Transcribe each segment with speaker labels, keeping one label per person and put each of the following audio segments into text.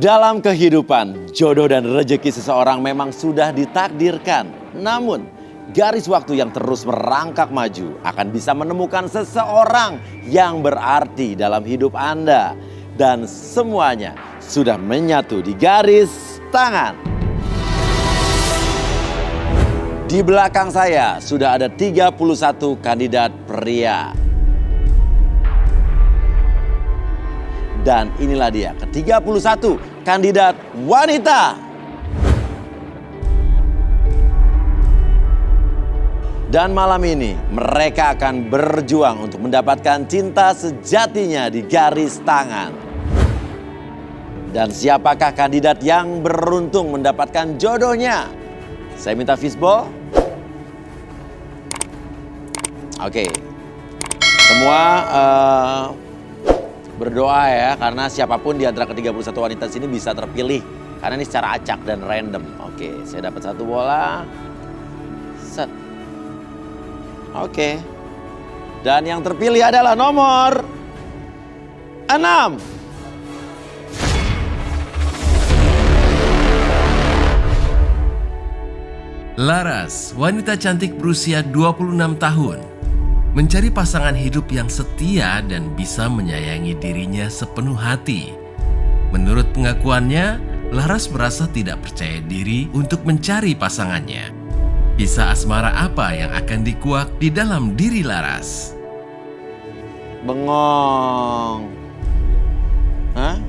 Speaker 1: Dalam kehidupan, jodoh dan rezeki seseorang memang sudah ditakdirkan. Namun, garis waktu yang terus merangkak maju akan bisa menemukan seseorang yang berarti dalam hidup Anda. Dan semuanya sudah menyatu di garis tangan. Di belakang saya sudah ada 31 kandidat pria. Dan inilah dia ke-31 kandidat wanita. Dan malam ini mereka akan berjuang untuk mendapatkan cinta sejatinya di garis tangan. Dan siapakah kandidat yang beruntung mendapatkan jodohnya? Saya minta fishball. Oke. Semua berdoa ya, karena siapapun di antara ke-31 wanita sini bisa terpilih. Karena ini secara acak dan random. Oke, saya dapat satu bola. Set. Oke. Dan yang terpilih adalah nomor 6.
Speaker 2: Laras, wanita cantik berusia 26 tahun. Mencari pasangan hidup yang setia dan bisa menyayangi dirinya sepenuh hati. Menurut pengakuannya, Laras merasa tidak percaya diri untuk mencari pasangannya. Kisah asmara apa yang akan dikuak di dalam diri Laras?
Speaker 1: Bengong. Hah?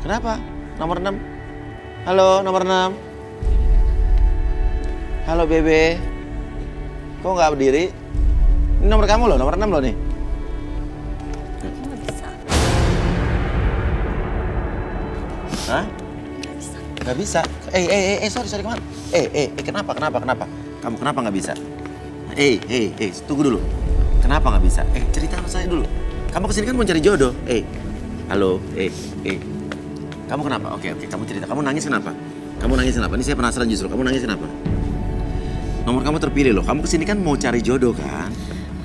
Speaker 1: Kenapa? Nomor 6. Halo, nomor 6. Halo, Bebe. Kok nggak berdiri? Ini nomor kamu loh, nomor 6 loh nih.
Speaker 3: Nggak bisa.
Speaker 1: Hah? Nggak bisa? Sorry, kemana? Kenapa? Kamu kenapa nggak bisa? Tunggu dulu. Kenapa nggak bisa? Cerita sama saya dulu. Kamu kesini kan mau cari jodoh. Halo, Kamu kenapa? Oke, kamu cerita. Kamu nangis kenapa? Ini saya penasaran justru. Kamu nangis kenapa? Nomor kamu terpilih loh. Kamu kesini kan mau cari jodoh kan?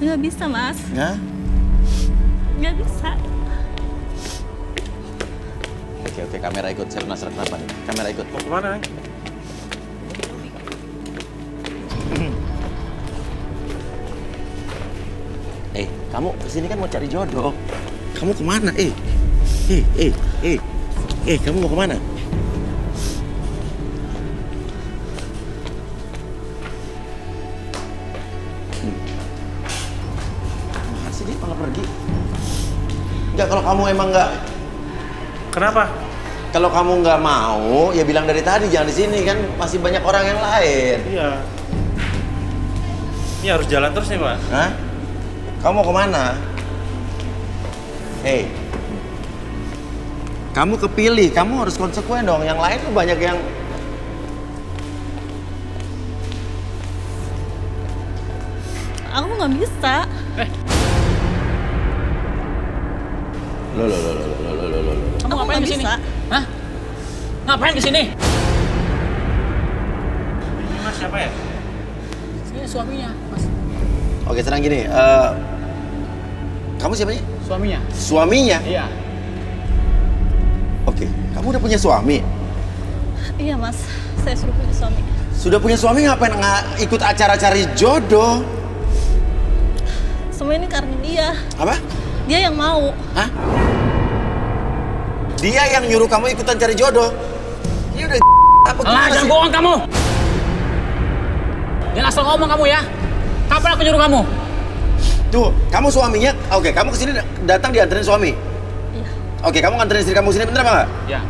Speaker 3: Nggak bisa, Mas.
Speaker 1: Nggak?
Speaker 3: Nggak bisa.
Speaker 1: Oke, kamera ikut. Saya penasaran kenapa nih. Kamera ikut.
Speaker 4: Mau kemana?
Speaker 1: Kamu kesini kan mau cari jodoh. Kamu kemana? Kamu mau kemana? Masih dia malah pergi. Enggak, kalau kamu emang enggak.
Speaker 4: Kenapa?
Speaker 1: Kalau kamu nggak mau, ya bilang dari tadi jangan di sini kan masih banyak orang yang lain.
Speaker 4: Iya. Ini harus jalan terus nih, Pak.
Speaker 1: Hah? Kamu mau kemana? Kamu kepilih, kamu harus konsekuen dong. Yang lain tuh banyak yang...
Speaker 3: Aku nggak bisa.
Speaker 1: Loh.
Speaker 5: Kamu
Speaker 3: Aku
Speaker 5: ngapain
Speaker 3: nggak
Speaker 5: di sini?
Speaker 3: bisa.
Speaker 5: Hah? Ngapain di sini?
Speaker 4: Ini Mas siapa ya?
Speaker 5: Ini suaminya, Mas.
Speaker 1: Oke, sekarang gini. Kamu siapa?
Speaker 5: Suaminya.
Speaker 1: Suaminya?
Speaker 5: Iya.
Speaker 1: Oke, kamu udah punya suami?
Speaker 3: Iya, Mas. Saya sudah punya suami.
Speaker 1: Sudah punya suami ngapain nggak ikut acara cari jodoh?
Speaker 3: Semua ini karena dia.
Speaker 1: Apa?
Speaker 3: Dia yang mau.
Speaker 1: Hah? Dia yang nyuruh kamu ikutan cari jodoh? Ini udah apa
Speaker 5: Alah,
Speaker 1: gimana
Speaker 5: jangan
Speaker 1: sih?
Speaker 5: bohong kamu. Jangan asal ngomong kamu ya. Kapan aku nyuruh kamu?
Speaker 1: Tuh, kamu suaminya, oke, kamu kesini datang dianterin suami?
Speaker 3: Iya.
Speaker 1: Oke, kamu nganterin istri kamu sini, bener apa nggak?
Speaker 5: Ya,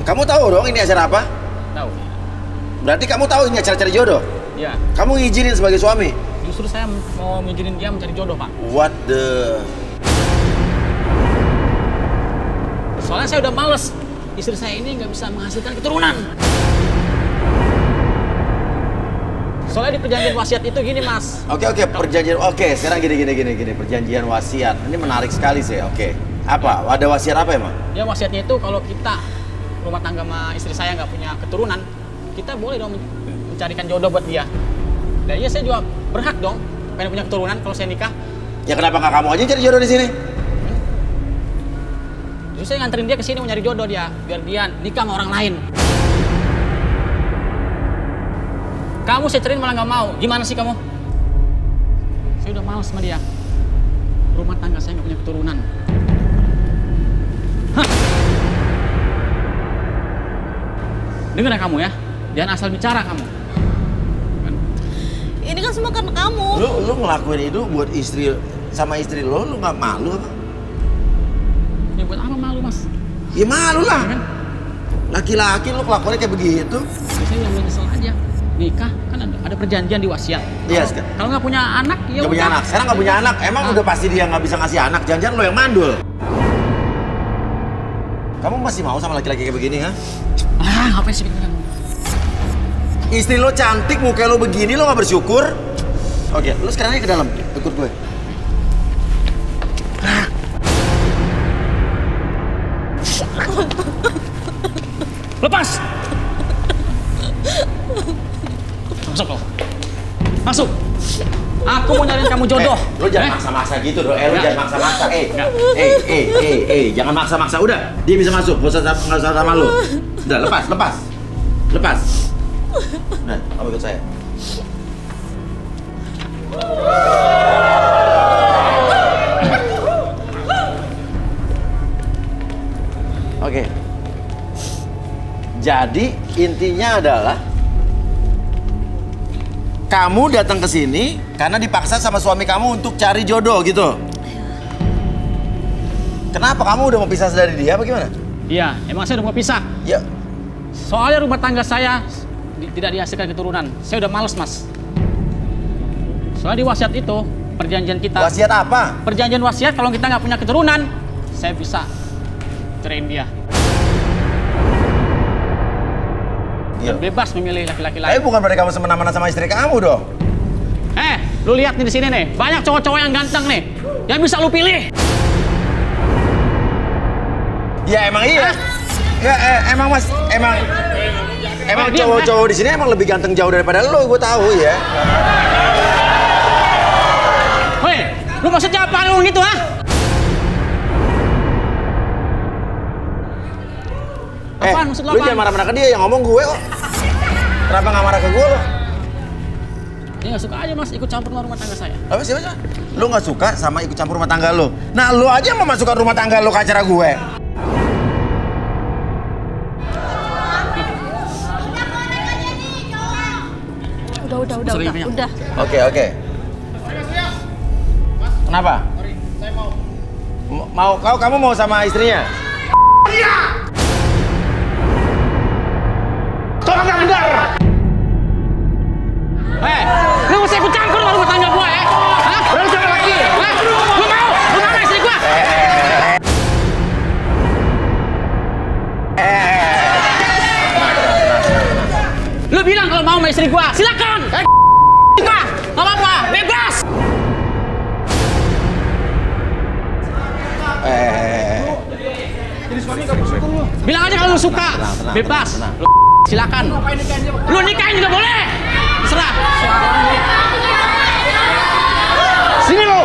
Speaker 1: Kamu tahu dong ini acara apa?
Speaker 5: tahu.
Speaker 1: Berarti kamu tahu ini acara cari jodoh?
Speaker 5: Ya,
Speaker 1: Kamu ngizinin sebagai suami?
Speaker 5: justru saya mau ngizinin dia mencari jodoh, Pak.
Speaker 1: What the...
Speaker 5: Soalnya saya udah males. Istri saya ini nggak bisa menghasilkan keturunan. Soalnya di perjanjian wasiat itu gini, Mas.
Speaker 1: Oke, perjanjian, sekarang gini, perjanjian wasiat. Ini menarik sekali sih, oke. Apa? Ada wasiat apa emang?
Speaker 5: Ya wasiatnya itu kalau kita rumah tangga sama istri saya nggak punya keturunan, kita boleh dong mencarikan jodoh buat dia. Dan iya saya juga berhak dong pengen punya keturunan kalau saya nikah.
Speaker 1: Ya kenapa nggak kamu aja cari jodoh di sini?
Speaker 5: Justru saya nganterin dia ke sini mau nyari jodoh dia, biar dia nikah sama orang lain. Kamu saya ceriin malah nggak mau. Gimana sih kamu? Saya udah males sama dia. Rumah tangga saya nggak punya keturunan. Hah? Dengar ya kamu ya, jangan asal bicara kamu.
Speaker 3: Ini kan semua karena kamu.
Speaker 1: Lu ngelakuin itu buat istri sama istri lo nggak malu apa?
Speaker 5: Ya buat apa malu mas?
Speaker 1: Ya malu lah.
Speaker 5: Ya kan?
Speaker 1: Laki-laki lu kelakuannya kayak begitu.
Speaker 5: Ya, saya yang nyesel aja. Nikah kan ada perjanjian di wasiat.
Speaker 1: Iya,
Speaker 5: Kalau nggak punya anak ya
Speaker 1: Nggak punya anak. Sekarang nggak punya anak. Emang udah pasti dia nggak bisa ngasih anak. Jangan-jangan lo yang mandul. Kamu masih mau sama laki-laki kayak begini, ha?
Speaker 5: Ngapain sih pikiran?
Speaker 1: Istri lo cantik, muka lo begini, lo nggak bersyukur? Oke, lo sekarang aja ke dalam. Ikut gue.
Speaker 5: Lepas! Masuk lo. Masuk. Aku mau nyariin kamu jodoh.
Speaker 1: Lo jangan maksa-maksa gitu dong. Lo
Speaker 5: Enggak.
Speaker 1: jangan maksa-maksa.
Speaker 5: Enggak.
Speaker 1: Jangan maksa-maksa. Udah, dia bisa masuk. Nggak usah sama lo. Udah, lepas. Nah, kamu ikut saya. Oke. Jadi intinya adalah kamu datang ke sini karena dipaksa sama suami kamu untuk cari jodoh gitu. Kenapa kamu udah mau pisah dari dia apa gimana?
Speaker 5: Iya, emang saya udah mau pisah.
Speaker 1: Ya,
Speaker 5: Soalnya rumah tangga saya tidak dihasilkan keturunan. Saya udah males, Mas. Soalnya di wasiat itu, perjanjian kita.
Speaker 1: wasiat apa?
Speaker 5: Perjanjian wasiat kalau kita nggak punya keturunan, saya bisa ceraiin dia.
Speaker 1: Iya.
Speaker 5: Dan bebas memilih laki-laki
Speaker 1: Tapi
Speaker 5: lain.
Speaker 1: bukan berarti kamu semena-mena sama istri kamu dong.
Speaker 5: Lu lihat nih di sini nih, banyak cowok-cowok yang ganteng nih, yang bisa lu pilih.
Speaker 1: Ya emang iya. Ya emang mas, emang
Speaker 5: diam,
Speaker 1: cowok-cowok di sini emang lebih ganteng jauh daripada lo, gue tahu ya.
Speaker 5: Woi, lu maksudnya apa lu gitu, ha? Apaan maksud lu
Speaker 1: Lu
Speaker 5: apaan?
Speaker 1: jangan marah-marah ke dia, yang ngomong gue kok. Kenapa nggak marah ke gue lo?
Speaker 5: Dia nggak suka aja mas ikut campur rumah tangga saya.
Speaker 1: Apa sih? Lu nggak suka sama ikut campur rumah tangga lo? Nah lu aja mau masukkan rumah tangga lo ke acara gue.
Speaker 3: Udah.
Speaker 1: Oke. Kenapa? Kamu mau sama istrinya?
Speaker 5: Tolong nggak benar. Lu mesti ikut campur rumah tangga gua ya? Hah? Lu siapa lagi? Hah? Lu mau? Lu mau istri gua? Lu bilang kalau mau sama istri gua, silakan. Gua, nggak apa-apa, bebas. Bilang aja kalau lu suka,
Speaker 1: Tenang,
Speaker 5: bebas.
Speaker 1: tenang.
Speaker 5: Lu silakan. Lu nikahin juga boleh. Terserah. Sini lu.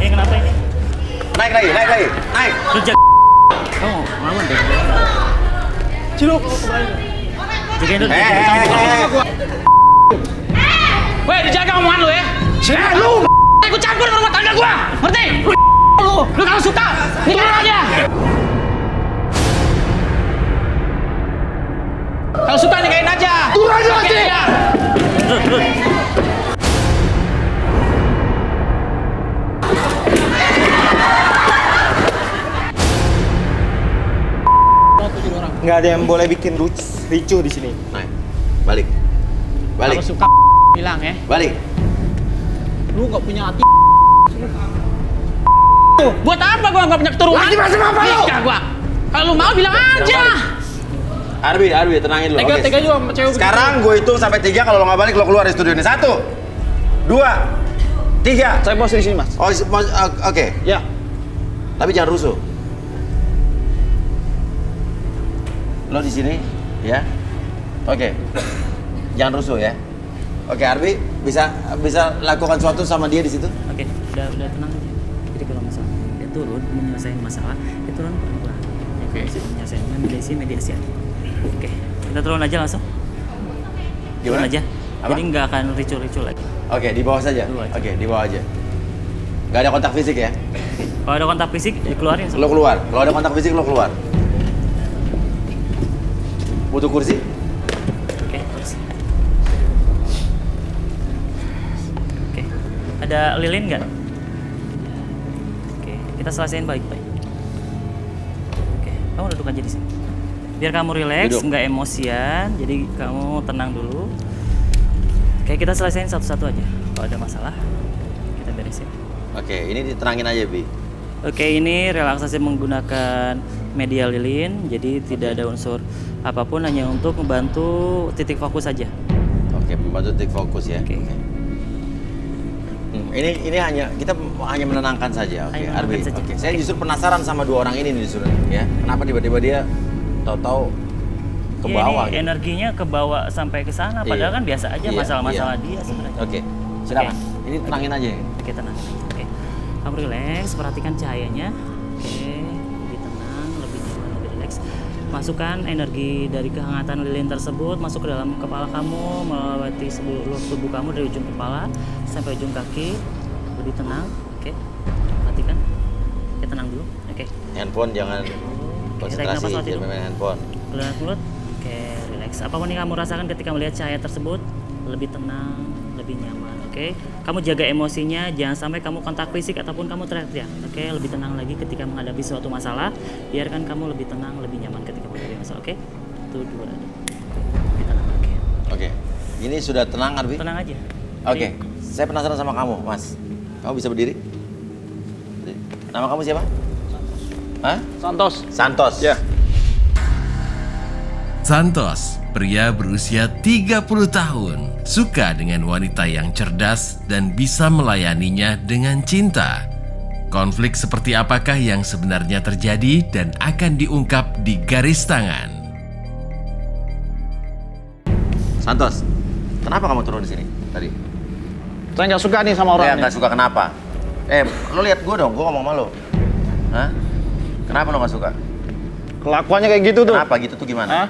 Speaker 4: Kenapa ini?
Speaker 1: Naik lagi.
Speaker 4: Oh, melawan deh. Ciluk. Jagain dulu.
Speaker 5: Weh, dijaga omongan lu ya. Lu ikut campur rumah tangga gua. Ngerti? Lu kalau suka, nikahin aja. Kalau suka nikahin aja. Turun aja nanti.
Speaker 6: Nggak ada yang boleh bikin ricuh di sini.
Speaker 1: Naik. Balik.
Speaker 5: Kalau suka bilang ya.
Speaker 1: Balik.
Speaker 5: Lu nggak punya hati. Buat apa gua nggak punya keturunan?
Speaker 1: Lagi masuk apa lu?
Speaker 5: Nikah gua. Kalau lu mau bilang aja.
Speaker 1: Arbi, tenangin lu. Oke.
Speaker 5: Tega juga sama cewek.
Speaker 1: Sekarang gue hitung sampai 3, kalau lo nggak balik lo keluar dari studio ini. 1, 2, 3.
Speaker 6: Saya bos di sini, Mas.
Speaker 1: Oke.
Speaker 6: Ya.
Speaker 1: Tapi jangan rusuh. Lo di sini, ya. Oke. Jangan rusuh ya. Oke, Arbi bisa lakukan sesuatu sama dia di situ?
Speaker 4: Oke, udah tenang aja. Jadi kalau misalnya dia turun menyelesaikan masalah, dia turun pelan-pelan.
Speaker 1: Oke.
Speaker 4: Menyelesaikan mediasi aja. Oke, kita turun aja langsung. Turun
Speaker 1: Gimana?
Speaker 4: aja.
Speaker 1: Apa?
Speaker 4: Jadi nggak akan ricu-ricu lagi.
Speaker 1: Oke, di bawah saja.
Speaker 4: Di bawah aja.
Speaker 1: Oke, di bawah aja. Gak ada kontak fisik ya?
Speaker 4: Kalau ada kontak fisik, dikeluarin.
Speaker 1: Lo keluar. Kalau ada kontak fisik lo keluar. Butuh kursi?
Speaker 4: Oke, terus. Oke, ada lilin nggak? Oke, kita selesaiin baik-baik. Oke, kamu duduk aja di sini. Biar kamu rileks,
Speaker 1: Duduk.
Speaker 4: nggak emosian, jadi kamu tenang dulu. Oke, kita selesaiin satu-satu aja. Kalau ada masalah, kita beresin.
Speaker 1: Oke, ini ditenangin aja, Bi.
Speaker 4: Oke, ini relaksasi menggunakan media lilin, jadi tidak ada unsur apapun, hanya untuk membantu titik fokus saja.
Speaker 1: Oke, membantu titik fokus ya.
Speaker 4: Oke.
Speaker 1: Ini kita hanya menenangkan saja. Oke,
Speaker 4: Hanya
Speaker 1: Arbi.
Speaker 4: menenangkan saja.
Speaker 1: Oke, saya justru penasaran sama dua orang ini nih justru ya. Kenapa tiba-tiba dia tahu-tahu ke
Speaker 4: Iya,
Speaker 1: bawah
Speaker 4: ini
Speaker 1: gitu?
Speaker 4: energinya ke bawah sampai ke sana, padahal
Speaker 1: Iya.
Speaker 4: kan biasa aja
Speaker 1: Iya,
Speaker 4: masalah-masalah
Speaker 1: iya.
Speaker 4: dia sebenarnya.
Speaker 1: Oke, silakan. Ini tenangin aja.
Speaker 4: Oke, tenang. Oke. Kamu relax, perhatikan cahayanya. Oke, lebih tenang, lebih nyaman, lebih relax. Masukkan energi dari kehangatan lilin tersebut masuk ke dalam kepala kamu, melewati seluruh tubuh kamu dari ujung kepala sampai ujung kaki. Lebih tenang. Oke. Perhatikan. Oke, tenang dulu. Oke.
Speaker 1: Handphone jangan konsentrasi,
Speaker 4: tarik nafas lewat
Speaker 1: jangan
Speaker 4: hidung.
Speaker 1: main handphone.
Speaker 4: Keluar mulut. Oke, relax. Apapun yang kamu rasakan ketika melihat cahaya tersebut, lebih tenang, lebih nyaman. Oke, kamu jaga emosinya, jangan sampai kamu kontak fisik ataupun kamu teriak-teriak. Oke, lebih tenang lagi ketika menghadapi suatu masalah. Biarkan kamu lebih tenang, lebih nyaman ketika menghadapi masalah. Oke, itu dua. Lebih tenang. Oke,
Speaker 1: Oke. Ini sudah tenang, Arbi?
Speaker 4: tenang aja.
Speaker 1: Oke. Saya penasaran sama kamu, Mas. Kamu bisa berdiri? Nama kamu siapa? Hah?
Speaker 5: Santos.
Speaker 1: Santos.
Speaker 5: Ya.
Speaker 2: Santos, pria berusia 30 tahun, suka dengan wanita yang cerdas dan bisa melayaninya dengan cinta. Konflik seperti apakah yang sebenarnya terjadi dan akan diungkap di garis tangan.
Speaker 1: Santos, kenapa kamu turun di sini tadi?
Speaker 5: Saya nggak suka nih sama
Speaker 1: Saya
Speaker 5: orang
Speaker 1: nggak suka kenapa? Lo lihat gue dong, gue ngomong sama lo. Hah? Kenapa lo nggak suka?
Speaker 5: Kelakuannya kayak gitu tuh.
Speaker 1: Kenapa gitu tuh gimana?
Speaker 5: Hah?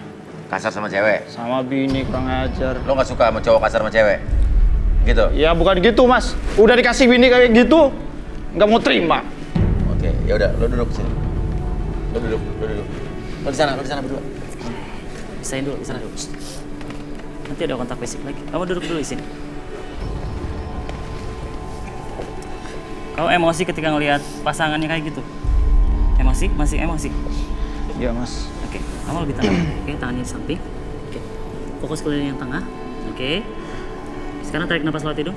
Speaker 1: Kasar sama cewek?
Speaker 5: Sama bini kurang ajar.
Speaker 1: Lo nggak suka sama cowok kasar sama cewek? Gitu?
Speaker 5: Ya bukan gitu mas. Udah dikasih bini kayak gitu, nggak mau terima.
Speaker 1: Oke, ya udah, lo duduk sini. Lo duduk. Lo di sana berdua.
Speaker 4: Pisahin dulu, pisahin dulu. Nanti ada kontak fisik lagi. Kamu duduk dulu di sini. Kamu emosi ketika ngelihat pasangannya kayak gitu? Emosi? Masih emosi?
Speaker 5: Iya mas.
Speaker 4: Oke, kamu lebih tenang. Oke, tangannya di samping. Oke, fokus ke lini yang tengah. Oke, sekarang tarik nafas lewat hidung.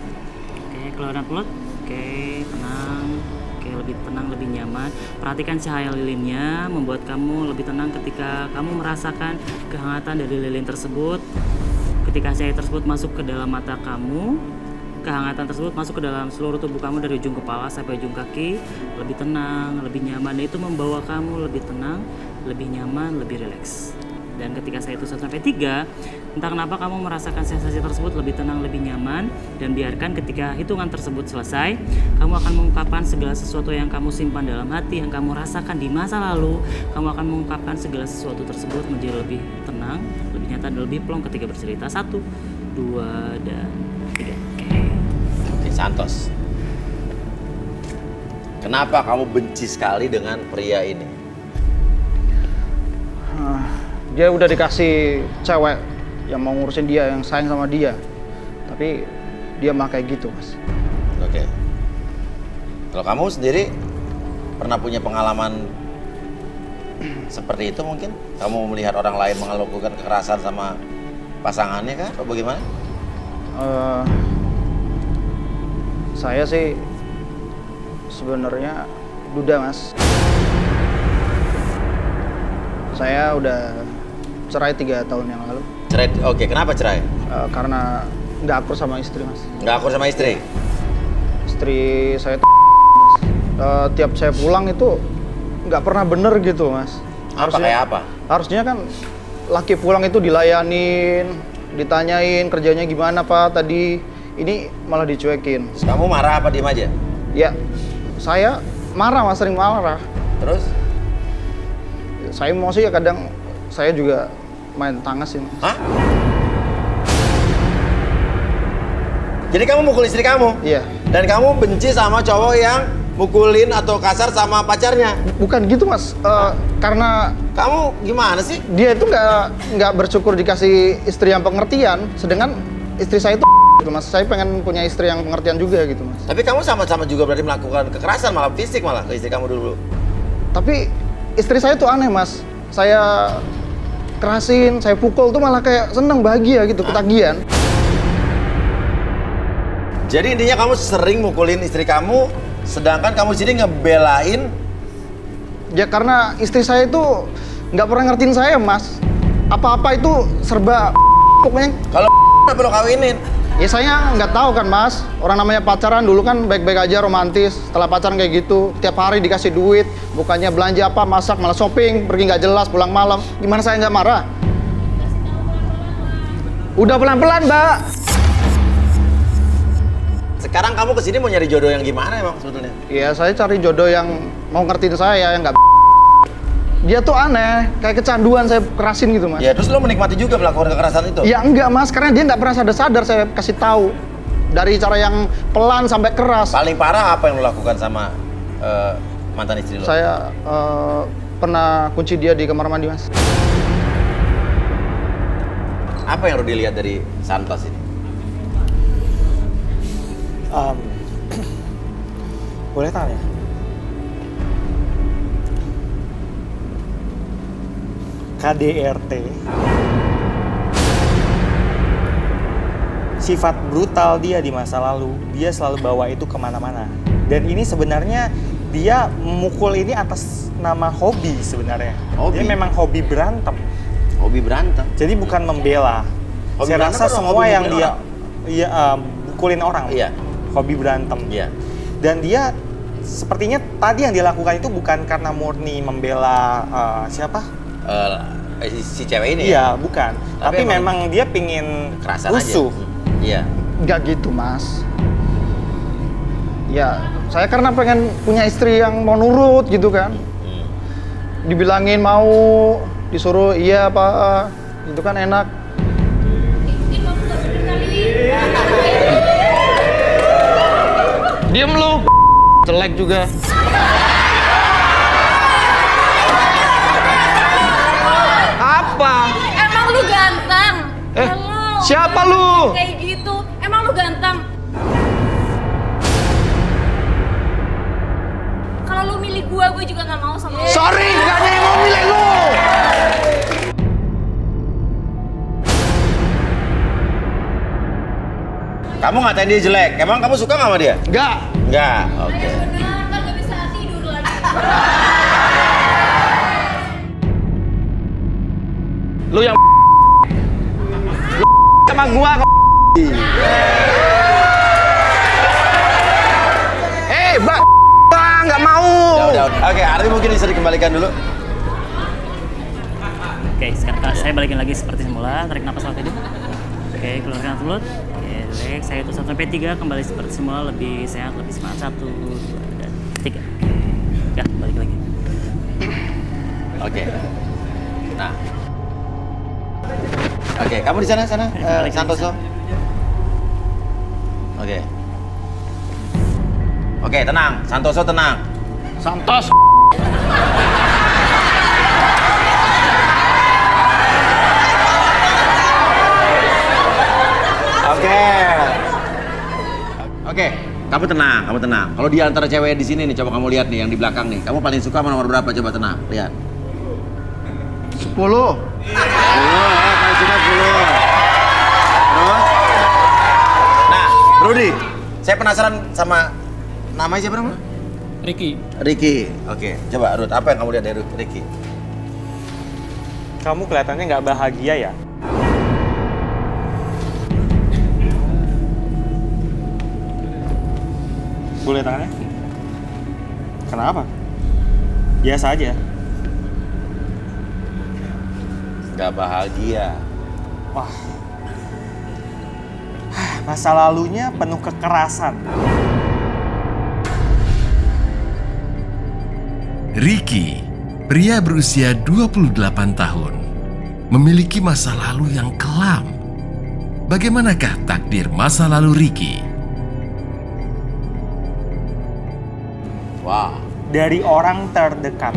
Speaker 4: Oke, keluaran mulut. Oke, tenang. Oke, lebih tenang, lebih nyaman. Perhatikan cahaya lilinnya, membuat kamu lebih tenang ketika kamu merasakan kehangatan dari lilin tersebut. Ketika cahaya tersebut masuk ke dalam mata kamu, kehangatan tersebut masuk ke dalam seluruh tubuh kamu dari ujung kepala sampai ujung kaki, lebih tenang, lebih nyaman. Dan itu membawa kamu lebih tenang, lebih nyaman, lebih rileks. Dan ketika saya hitung 1 sampai 3, entah kenapa kamu merasakan sensasi tersebut lebih tenang, lebih nyaman, dan biarkan ketika hitungan tersebut selesai, kamu akan mengungkapkan segala sesuatu yang kamu simpan dalam hati, yang kamu rasakan di masa lalu. Kamu akan mengungkapkan segala sesuatu tersebut menjadi lebih tenang, lebih nyata, dan lebih plong ketika bercerita. 1, 2, dan 3.
Speaker 1: Oke, Santos. Kenapa kamu benci sekali dengan pria ini?
Speaker 5: Dia udah dikasih cewek yang mau ngurusin dia, yang sayang sama dia. Tapi dia mah kayak gitu mas.
Speaker 1: Oke. Kalau kamu sendiri pernah punya pengalaman seperti itu mungkin? Kamu melihat orang lain melakukan kekerasan sama pasangannya kah? Atau bagaimana?
Speaker 5: Saya sih sebenarnya duda mas. Saya udah cerai 3 tahun yang lalu.
Speaker 1: Cerai? Oke, kenapa cerai?
Speaker 5: Karena nggak akur sama istri mas.
Speaker 1: Nggak akur sama istri?
Speaker 5: Istri saya tuh tiap saya pulang itu nggak pernah bener gitu mas.
Speaker 1: Apa kayak apa?
Speaker 5: Harusnya kan
Speaker 6: laki pulang itu dilayanin, ditanyain kerjanya gimana Pak tadi. Ini malah dicuekin.
Speaker 1: Kamu marah apa diem aja?
Speaker 6: Ya, saya marah Mas, sering marah.
Speaker 1: Terus?
Speaker 6: Saya emosi ya kadang saya juga main tangasin.
Speaker 1: Hah? Jadi kamu mukul istri kamu?
Speaker 6: Iya.
Speaker 1: Dan kamu benci sama cowok yang mukulin atau kasar sama pacarnya?
Speaker 6: Bukan gitu Mas, karena
Speaker 1: Kamu gimana sih?
Speaker 6: dia itu nggak bersyukur dikasih istri yang pengertian, sedangkan istri saya itu gitu Mas. Saya pengen punya istri yang pengertian juga gitu Mas.
Speaker 1: Tapi kamu sama-sama juga berarti melakukan kekerasan, malah fisik malah ke istri kamu dulu.
Speaker 6: Tapi istri saya tuh aneh Mas. Saya kerasin, saya pukul tuh malah kayak seneng, bahagia gitu, ketagihan.
Speaker 1: Jadi intinya kamu sering mukulin istri kamu, sedangkan kamu di sini ngebelain.
Speaker 6: Ya karena istri saya itu nggak pernah ngertiin saya Mas. Apa-apa itu serba pokoknya.
Speaker 1: Kalau kenapa lo kawinin?
Speaker 6: Ya saya nggak tahu kan Mas. Orang namanya pacaran dulu kan baik-baik aja, romantis. Setelah pacaran kayak gitu, tiap hari dikasih duit, bukannya belanja apa, masak, malah shopping, pergi nggak jelas, pulang malam. Gimana saya nggak marah? Udah pelan-pelan Mbak.
Speaker 1: Sekarang kamu kesini mau nyari jodoh yang gimana emang sebetulnya?
Speaker 6: Iya, saya cari jodoh yang mau ngertiin saya, yang nggak. Dia tuh aneh, kayak kecanduan saya kerasin gitu Mas.
Speaker 1: Ya terus lo menikmati juga melakukan kekerasan itu?
Speaker 6: Ya enggak Mas, karena dia nggak pernah sadar-sadar, saya kasih tahu. Dari cara yang pelan sampai keras.
Speaker 1: Paling parah apa yang lo lakukan sama mantan istri lo?
Speaker 6: Saya pernah kunci dia di kamar mandi Mas.
Speaker 1: Apa yang lo dilihat dari Santos ini?
Speaker 6: Boleh tanya? KDRT, sifat brutal dia di masa lalu, dia selalu bawa itu kemana-mana. Dan ini sebenarnya dia memukul ini atas nama hobi sebenarnya.
Speaker 1: Hobi?
Speaker 6: Dia memang hobi berantem.
Speaker 1: Hobi berantem?
Speaker 6: Jadi bukan membela.
Speaker 1: Hobi
Speaker 6: Saya
Speaker 1: berantem
Speaker 6: rasa
Speaker 1: atau
Speaker 6: semua
Speaker 1: hobi
Speaker 6: yang
Speaker 1: mukulin
Speaker 6: dia
Speaker 1: orang?
Speaker 6: mukulin orang.
Speaker 1: Iya.
Speaker 6: Hobi berantem.
Speaker 1: Iya.
Speaker 6: Dan dia sepertinya tadi yang dia lakukan itu bukan karena murni membela siapa?
Speaker 1: Si cewek ini
Speaker 6: Iya,
Speaker 1: ya?
Speaker 6: bukan.
Speaker 1: Tapi
Speaker 6: Tapi memang dia pingin
Speaker 1: Kerasan
Speaker 6: rusuh.
Speaker 1: aja? Iya.
Speaker 6: Nggak gitu, Mas. Ya, saya karena pengen punya istri yang mau nurut gitu kan. Dibilangin mau, disuruh iya apa, itu kan enak. Diem lu, jelek juga. Apa?
Speaker 7: Emang lu ganteng?
Speaker 6: Eh, siapa lu?
Speaker 7: Kayak gitu. Emang lu ganteng? Kalau lu milih gua juga nggak mau sama lu.
Speaker 6: Sorry, gak ada yang mau milih lu.
Speaker 1: Kamu ngatain dia jelek, emang kamu suka nggak sama dia?
Speaker 6: Enggak.
Speaker 1: Enggak, oke.
Speaker 7: Bener, kan gak bisa tidur lagi.
Speaker 6: Lu yang lu sama gua kok. Mbak, nggak mau.
Speaker 1: Udah. Oke, Arti mungkin bisa dikembalikan dulu.
Speaker 4: Oke, sekarang saya balikin lagi seperti semula. Tarik nafas lewat hidung. Oke, keluarkan mulut. Oke, relax. Saya hitung 1 sampai 3, kembali seperti semula, lebih sehat, lebih semangat. 1, 2, dan 3. Ya, balik lagi.
Speaker 1: Oke. Nah. Oke, kamu di sana
Speaker 4: Balik lagi.
Speaker 1: Santoso. Oke. Oke, tenang. Santoso tenang.
Speaker 6: Santos.
Speaker 1: Oke, kamu tenang. Kalau di antara cewek di sini nih, coba kamu lihat nih yang di belakang nih. Kamu paling suka sama nomor berapa? Coba tenang, lihat.
Speaker 6: 10.
Speaker 1: 10, paling suka 10. Terus? Nah, Rudy, saya penasaran sama namanya siapa namanya? Ricky. Oke, coba Ruth, apa yang kamu lihat dari Ricky?
Speaker 6: Kamu kelihatannya nggak bahagia ya? Boleh tangannya? Kenapa? Biasa aja.
Speaker 1: Nggak bahagia.
Speaker 8: Wah, masa lalunya penuh kekerasan.
Speaker 2: Ricky, pria berusia 28 tahun, memiliki masa lalu yang kelam. Bagaimanakah takdir masa lalu Ricky?
Speaker 1: Wah,
Speaker 8: Dari orang terdekat.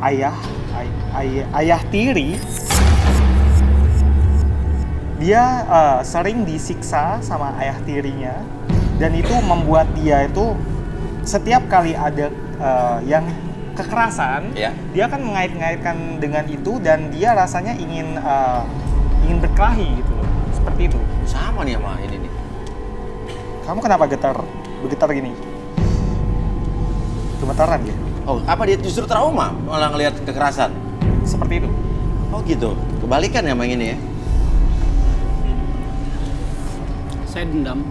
Speaker 8: Ayah tiri, dia sering disiksa sama ayah tirinya, dan itu membuat dia itu setiap kali ada yang kekerasan,
Speaker 1: ya.
Speaker 8: dia kan mengait-ngaitkan dengan itu, dan dia rasanya ingin berkelahi gitu loh, seperti itu.
Speaker 1: Sama nih sama ini nih.
Speaker 8: Kamu kenapa bergetar gini? Gemetaran ya?
Speaker 1: Oh, apa dia justru trauma malah ngelihat kekerasan?
Speaker 8: Seperti itu.
Speaker 1: Oh gitu. Kebalikan ya sama yang ini ya.
Speaker 5: Saya dendam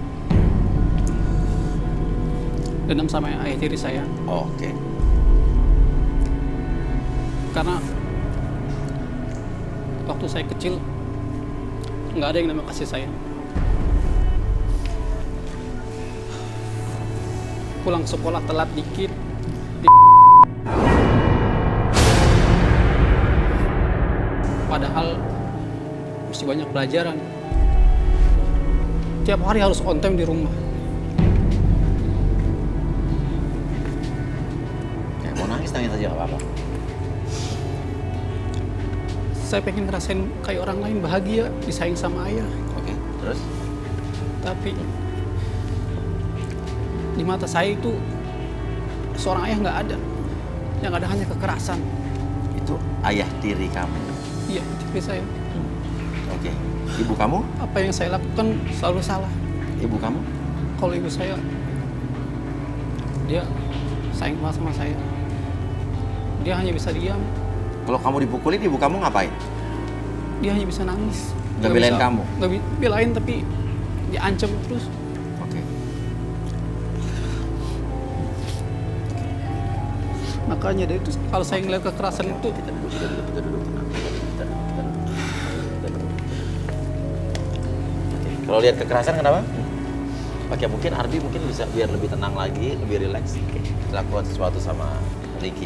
Speaker 5: sama ayah tiri saya,
Speaker 1: Oh, oke.
Speaker 5: karena waktu saya kecil nggak ada yang namanya kasih sayang. Pulang sekolah telat dikit, padahal mesti banyak pelajaran. Tiap hari harus on time di rumah.
Speaker 1: Ya, mau nangis aja nggak apa-apa.
Speaker 5: Saya pengen ngerasain kayak orang lain bahagia, disayang sama ayah.
Speaker 1: Oke. Terus?
Speaker 5: Tapi di mata saya itu seorang ayah nggak ada. Yang ada hanya kekerasan.
Speaker 1: Itu ayah tiri kamu.
Speaker 5: Iya, tapi saya.
Speaker 1: Oke. Ibu kamu?
Speaker 5: Apa yang saya lakukan selalu salah.
Speaker 1: Ibu kamu?
Speaker 5: Kalau ibu saya, dia sayang banget sama saya. Dia hanya bisa diam.
Speaker 1: Kalau kamu dipukulin, ibu kamu ngapain?
Speaker 5: Dia hanya bisa nangis.
Speaker 1: Nggak belain kamu?
Speaker 5: Nggak belain, tapi dia ancam terus.
Speaker 1: Oke.
Speaker 5: Makanya dari itu kalau saya ngeliat kekerasan itu,
Speaker 1: Kita duduk. Tenang. Kita duduk. Oke. Kalau lihat kekerasan kenapa? Oke, mungkin Arbi bisa biar lebih tenang lagi, lebih rileks. Lakukan sesuatu sama Ricky.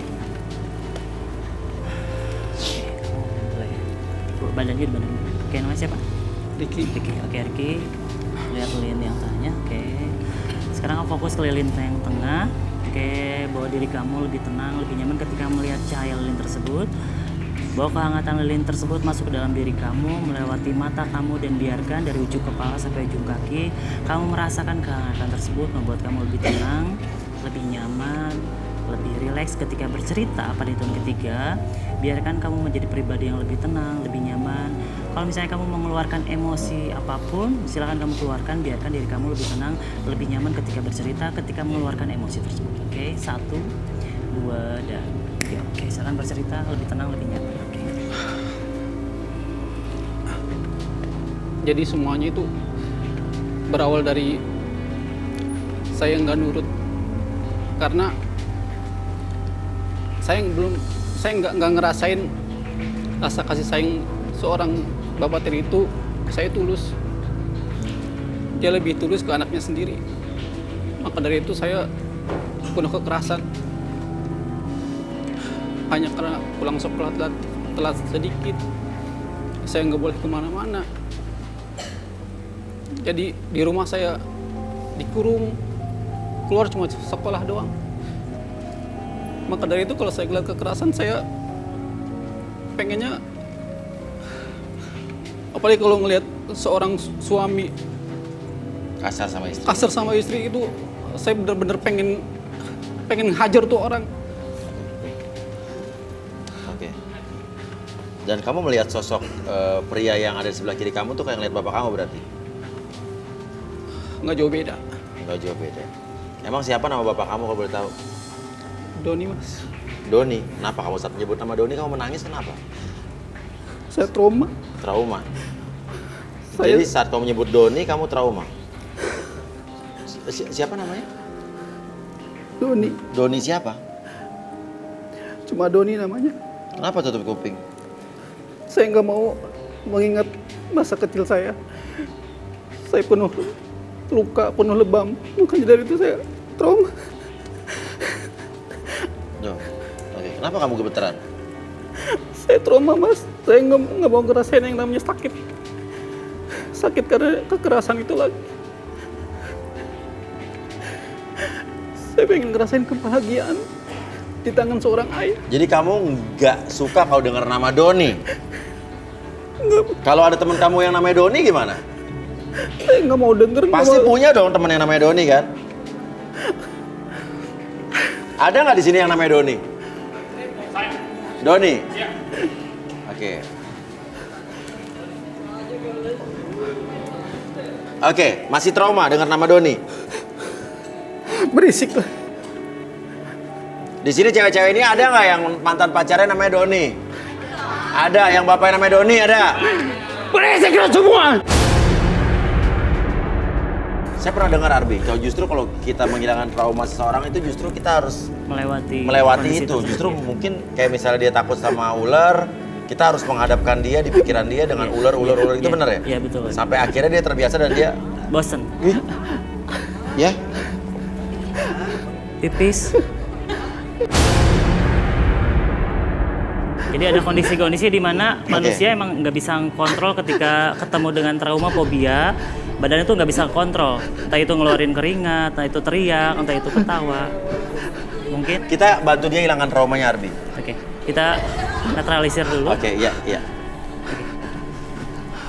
Speaker 4: Badan gitu, badan. Oke, namanya siapa?
Speaker 5: Ricky.
Speaker 4: Oke, Ricky. Lihat lilin yang tengahnya. Oke. Sekarang kamu fokus ke lilin yang tengah. Oke, bawa diri kamu lebih tenang, lebih nyaman ketika melihat cahaya lilin tersebut. Bawa kehangatan lilin tersebut masuk ke dalam diri kamu, melewati mata kamu, dan biarkan dari ujung kepala sampai ujung kaki. Kamu merasakan kehangatan tersebut membuat kamu lebih tenang, lebih nyaman, lebih rileks ketika bercerita pada hitungan ketiga. Biarkan kamu menjadi pribadi yang lebih tenang, lebih nyaman. Kalau misalnya kamu mengeluarkan emosi apapun, silakan kamu keluarkan. Biarkan diri kamu lebih tenang, lebih nyaman ketika bercerita, ketika mengeluarkan emosi tersebut. Oke, 1, 2, dan 3. Oke, silakan bercerita lebih tenang, lebih nyaman. Oke.
Speaker 5: Jadi semuanya itu berawal dari saya nggak nurut, karena saya nggak ngerasain rasa kasih sayang seorang bapak tiri itu. Saya tulus, dia lebih tulus ke anaknya sendiri. Maka dari itu saya penuh kekerasan hanya karena pulang sekolah telat sedikit. Saya nggak boleh kemana-mana, jadi di rumah saya dikurung, keluar cuma sekolah doang. Maka dari itu kalau saya lihat kekerasan, saya pengennya, apalagi kalau ngelihat seorang suami
Speaker 1: Kasar sama istri.
Speaker 5: kasar sama istri itu, saya benar-benar pengen hajar tuh orang.
Speaker 1: Oke. Dan kamu melihat sosok pria yang ada di sebelah kiri kamu tuh kayak ngeliat bapak kamu berarti?
Speaker 5: Nggak jauh beda.
Speaker 1: Nggak jauh beda. Emang siapa nama bapak kamu kalau boleh tahu?
Speaker 5: Doni, Mas.
Speaker 1: Doni. Kenapa kamu saat menyebut nama Doni kamu menangis kenapa?
Speaker 5: Saya trauma.
Speaker 1: Trauma.
Speaker 5: Saya-
Speaker 1: Jadi saat kamu menyebut Doni kamu trauma. Siapa namanya?
Speaker 5: Doni.
Speaker 1: Doni siapa?
Speaker 5: Cuma Doni namanya.
Speaker 1: Kenapa tutup kuping?
Speaker 5: Saya nggak mau mengingat masa kecil saya. Saya penuh luka, penuh lebam. Makanya dari itu saya trauma.
Speaker 1: Duh, oke. Kenapa kamu gemeteran?
Speaker 5: Saya trauma, Mas. Saya nggak mau ngerasain yang namanya sakit. Sakit karena kekerasan itu lagi. Saya pengen ngerasain kebahagiaan di tangan seorang ayah.
Speaker 1: Jadi kamu nggak suka kalau dengar nama Doni? Kalau ada teman kamu yang namanya Doni gimana?
Speaker 5: Saya nggak mau denger.
Speaker 1: Pasti punya dong teman yang namanya Doni kan? Ada nggak di sini yang namanya Doni? Doni? Oke. Oke, masih trauma dengar nama Doni?
Speaker 5: Berisik lah.
Speaker 1: Di sini cewek-cewek ini ada nggak yang mantan pacarnya namanya Doni? Ada, yang bapaknya namanya Doni ada?
Speaker 5: Berisik lah semua.
Speaker 1: Saya pernah dengar Arbi, kalau kita menghilangkan trauma seseorang itu justru kita harus
Speaker 4: melewati
Speaker 1: itu.
Speaker 4: kondisi tersebut,
Speaker 1: Justru
Speaker 4: ya.
Speaker 1: mungkin kayak misalnya dia takut sama ular, kita harus menghadapkan dia di pikiran dia dengan ular itu
Speaker 4: Iya,
Speaker 1: benar ya?
Speaker 4: iya, betul.
Speaker 1: Sampai akhirnya dia terbiasa dan dia
Speaker 4: bosen,
Speaker 1: ya
Speaker 4: pipis. Jadi ada kondisi-kondisi di mana manusia emang nggak bisa kontrol ketika ketemu dengan trauma, fobia. Badannya tuh nggak bisa kontrol. Entah itu ngeluarin keringat, entah itu teriak, entah itu ketawa. Mungkin.
Speaker 1: kita bantu dia hilangkan traumanya Arbi.
Speaker 4: Oke, kita netralisir dulu.
Speaker 1: Oke, iya.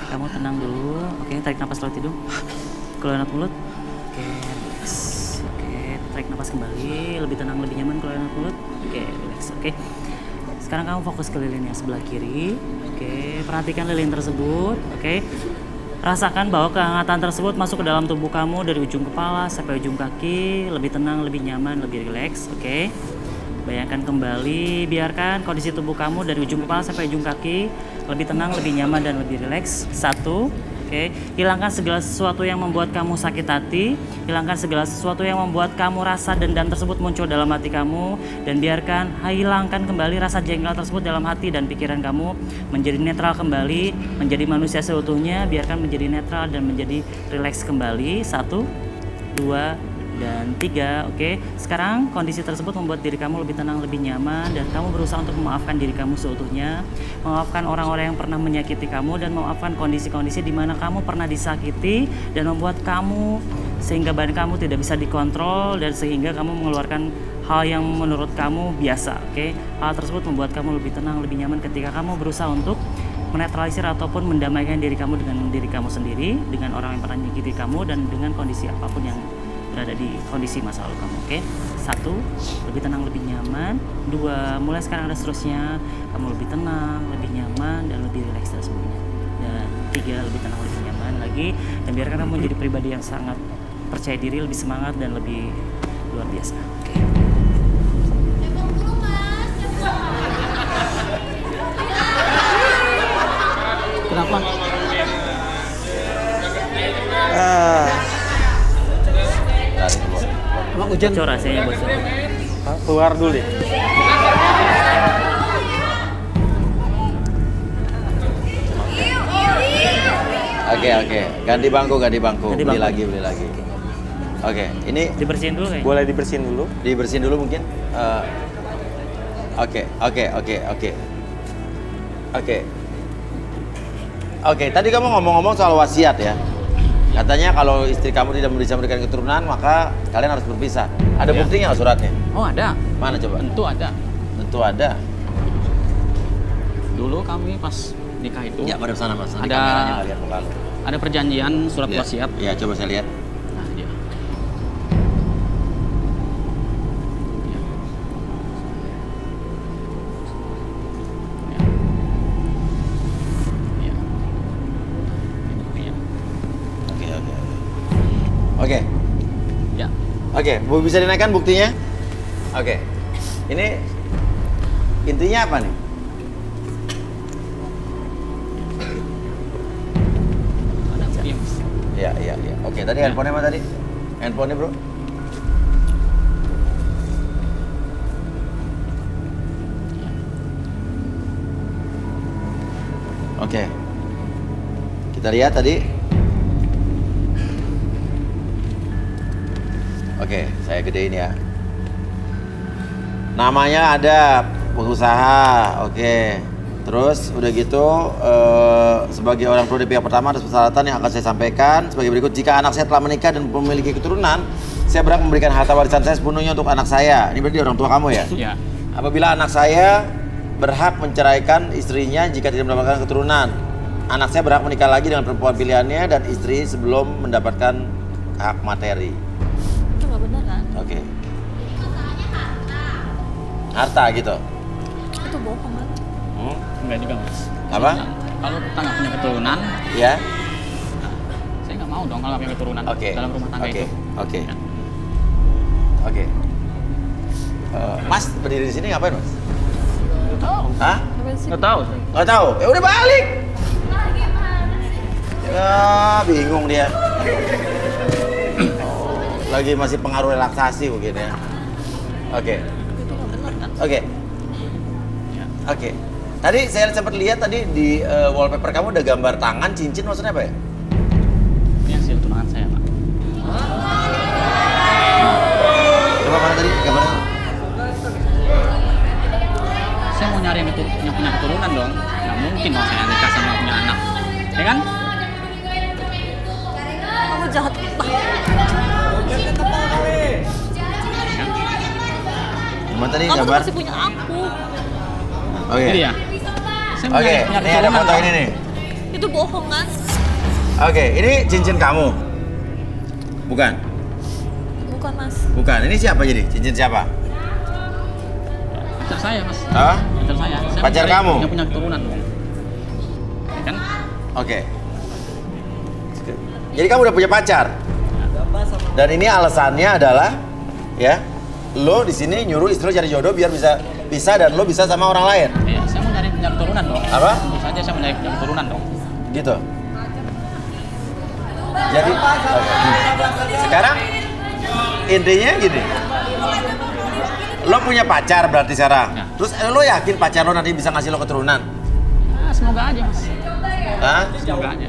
Speaker 4: Kamu tenang dulu. Oke, tarik nafas lewat hidung. Keluarin mulut. Oke, relax. Oke, tarik nafas kembali. Lebih tenang, lebih nyaman keluarin mulut. Oke, relax. Oke. Sekarang kamu fokus ke lilin yang sebelah kiri. Oke, perhatikan lilin tersebut. Oke. Rasakan bahwa kehangatan tersebut masuk ke dalam tubuh kamu dari ujung kepala sampai ujung kaki. Lebih tenang, lebih nyaman, lebih rileks. Oke. Bayangkan kembali, biarkan kondisi tubuh kamu dari ujung kepala sampai ujung kaki lebih tenang, lebih nyaman, dan lebih rileks. 1. Oke. Hilangkan segala sesuatu yang membuat kamu sakit hati. Hilangkan segala sesuatu yang membuat kamu rasa dendam tersebut muncul dalam hati kamu. Dan biarkan, hilangkan kembali rasa jengkel tersebut dalam hati dan pikiran kamu. Menjadi netral kembali, menjadi manusia seutuhnya. Biarkan menjadi netral dan menjadi rileks kembali. 1, 2, dan 3. Oke. Sekarang kondisi tersebut membuat diri kamu lebih tenang, lebih nyaman, dan kamu berusaha untuk memaafkan diri kamu seutuhnya, memaafkan orang-orang yang pernah menyakiti kamu, dan memaafkan kondisi-kondisi di mana kamu pernah disakiti dan membuat kamu sehingga badan kamu tidak bisa dikontrol dan sehingga kamu mengeluarkan hal yang menurut kamu biasa. Oke. Hal tersebut membuat kamu lebih tenang, lebih nyaman ketika kamu berusaha untuk menetralisir ataupun mendamaikan diri kamu dengan diri kamu sendiri, dengan orang yang pernah menyakiti kamu, dan dengan kondisi apapun yang berada di kondisi masa lalu kamu. Oke. 1, lebih tenang, lebih nyaman. 2, mulai sekarang dan seterusnya kamu lebih tenang, lebih nyaman, dan lebih rileks tersebutnya. Dan 3, lebih tenang, lebih nyaman lagi, dan biarkan kamu menjadi pribadi yang sangat percaya diri, lebih semangat, dan lebih luar biasa. Oke.
Speaker 5: Kenapa?
Speaker 1: Tarik keluar.
Speaker 5: Emang hujan?
Speaker 4: Bocor rasanya bocor.
Speaker 8: Keluar dulu deh.
Speaker 1: Oke. Ganti bangku.
Speaker 4: Ganti
Speaker 1: Beli
Speaker 4: bangku.
Speaker 1: lagi. Oke, ini
Speaker 4: Dibersihin dulu kayaknya.
Speaker 8: Boleh dibersihin dulu.
Speaker 1: dibersihin dulu mungkin. Oke. Tadi kamu ngomong-ngomong soal wasiat ya. Katanya kalau istri kamu tidak bisa memberikan keturunan, maka kalian harus berpisah. Ada buktinya nggak suratnya?
Speaker 5: Oh ada,
Speaker 1: Mana coba?
Speaker 5: tentu ada.
Speaker 1: Tentu ada.
Speaker 5: Dulu kami pas nikah itu
Speaker 1: Ya, pada sana mas. Nanti
Speaker 5: Ada-
Speaker 1: kameranya nggak lihat muka lu.
Speaker 5: ada perjanjian surat
Speaker 1: Ya.
Speaker 5: wasiat.
Speaker 1: Ya, coba saya lihat.
Speaker 5: Nah, dia. Ya. Ya. Ya. Ya.
Speaker 1: Oke.
Speaker 5: Ya.
Speaker 1: Oke, Bu bisa dinaikkan buktinya? Oke. Ini intinya apa nih?
Speaker 5: Ada bukti ya, Mas.
Speaker 1: Iya. Oke, tadi handphonenya mana tadi? Handphonenya, Bro? Oke. Kita lihat tadi. Oke, saya gedein ya. Namanya ada pengusaha, oke. Terus udah gitu, sebagai orang tua di pihak pertama ada persyaratan yang akan saya sampaikan sebagai berikut. Jika anak saya telah menikah dan memiliki keturunan, saya berhak memberikan harta warisan saya sepenuhnya untuk anak saya. Ini berarti orang tua kamu ya?
Speaker 5: Iya.
Speaker 1: Apabila anak saya berhak menceraikan istrinya jika tidak mendapatkan keturunan, anak saya berhak menikah lagi dengan perempuan pilihannya dan istri sebelum mendapatkan hak materi.
Speaker 3: Itu nggak benar kan?
Speaker 1: Oke. Harta gitu.
Speaker 3: Itu bohong kan?
Speaker 5: Enggak juga mas.
Speaker 1: Apa?
Speaker 5: Kalau kita nggak punya keturunan,
Speaker 1: Ya.
Speaker 5: saya nggak mau dong kalau nggak punya keturunan
Speaker 1: Oke.
Speaker 5: dalam rumah tangga
Speaker 1: Oke.
Speaker 5: itu.
Speaker 1: Oke.
Speaker 5: Ya.
Speaker 1: Oke. Mas berdiri di sini ngapain, Mas?
Speaker 5: Nggak tahu.
Speaker 1: Hah?
Speaker 3: Ngapain sih?
Speaker 5: Nggak tahu.
Speaker 1: Nggak tahu. Ya udah balik. Ya, bingung dia. Oh, lagi masih pengaruh relaksasi mungkin ya. Oke.
Speaker 3: Itu nggak benar kan?
Speaker 1: Oke. Oke. Tadi saya sempat lihat tadi di wallpaper kamu ada gambar tangan, cincin, maksudnya apa ya?
Speaker 5: Ini hasil tunangan saya pak.
Speaker 1: Coba mana tadi gambarnya?
Speaker 5: Saya mau nyari yang punya keturunan dong. Nggak mungkin dong saya nikah sama yang punya anak. Ya kan?
Speaker 3: Kamu jahat banget.
Speaker 1: Gimana tadi
Speaker 3: Kamu tuh
Speaker 1: gambar?
Speaker 3: masih punya aku.
Speaker 1: Oke.
Speaker 5: Ini ya. Saya mau
Speaker 1: Oke,
Speaker 5: nyari punya
Speaker 1: ini ada
Speaker 5: keturunan
Speaker 1: foto
Speaker 5: dong.
Speaker 1: ini nih.
Speaker 3: Itu bohong kan?
Speaker 1: Oke, ini cincin kamu. Bukan?
Speaker 3: Bukan mas.
Speaker 1: Bukan. Ini siapa jadi? Cincin siapa?
Speaker 5: Pacar saya mas.
Speaker 1: Hah?
Speaker 5: Pacar saya. Saya
Speaker 1: Pacar
Speaker 5: mau cari
Speaker 1: kamu?
Speaker 5: yang punya keturunan dong. Ya kan?
Speaker 1: Oke. Jadi kamu udah punya pacar? Dan ini alasannya adalah, ya, lo di sini nyuruh istri lo cari jodoh biar bisa pisah dan lo bisa sama orang lain.
Speaker 5: Iya, saya mau nyari punya keturunan dong.
Speaker 1: Apa?
Speaker 5: Tentu saja saya mau nyari punya keturunan dong.
Speaker 1: Gitu. Jadi, sekarang intinya gini. Lo punya pacar berarti sekarang.
Speaker 5: Ya.
Speaker 1: Terus lo yakin pacar lo nanti bisa ngasih lo keturunan?
Speaker 5: Nah, semoga aja mas.
Speaker 1: Hah?
Speaker 5: Semoga aja.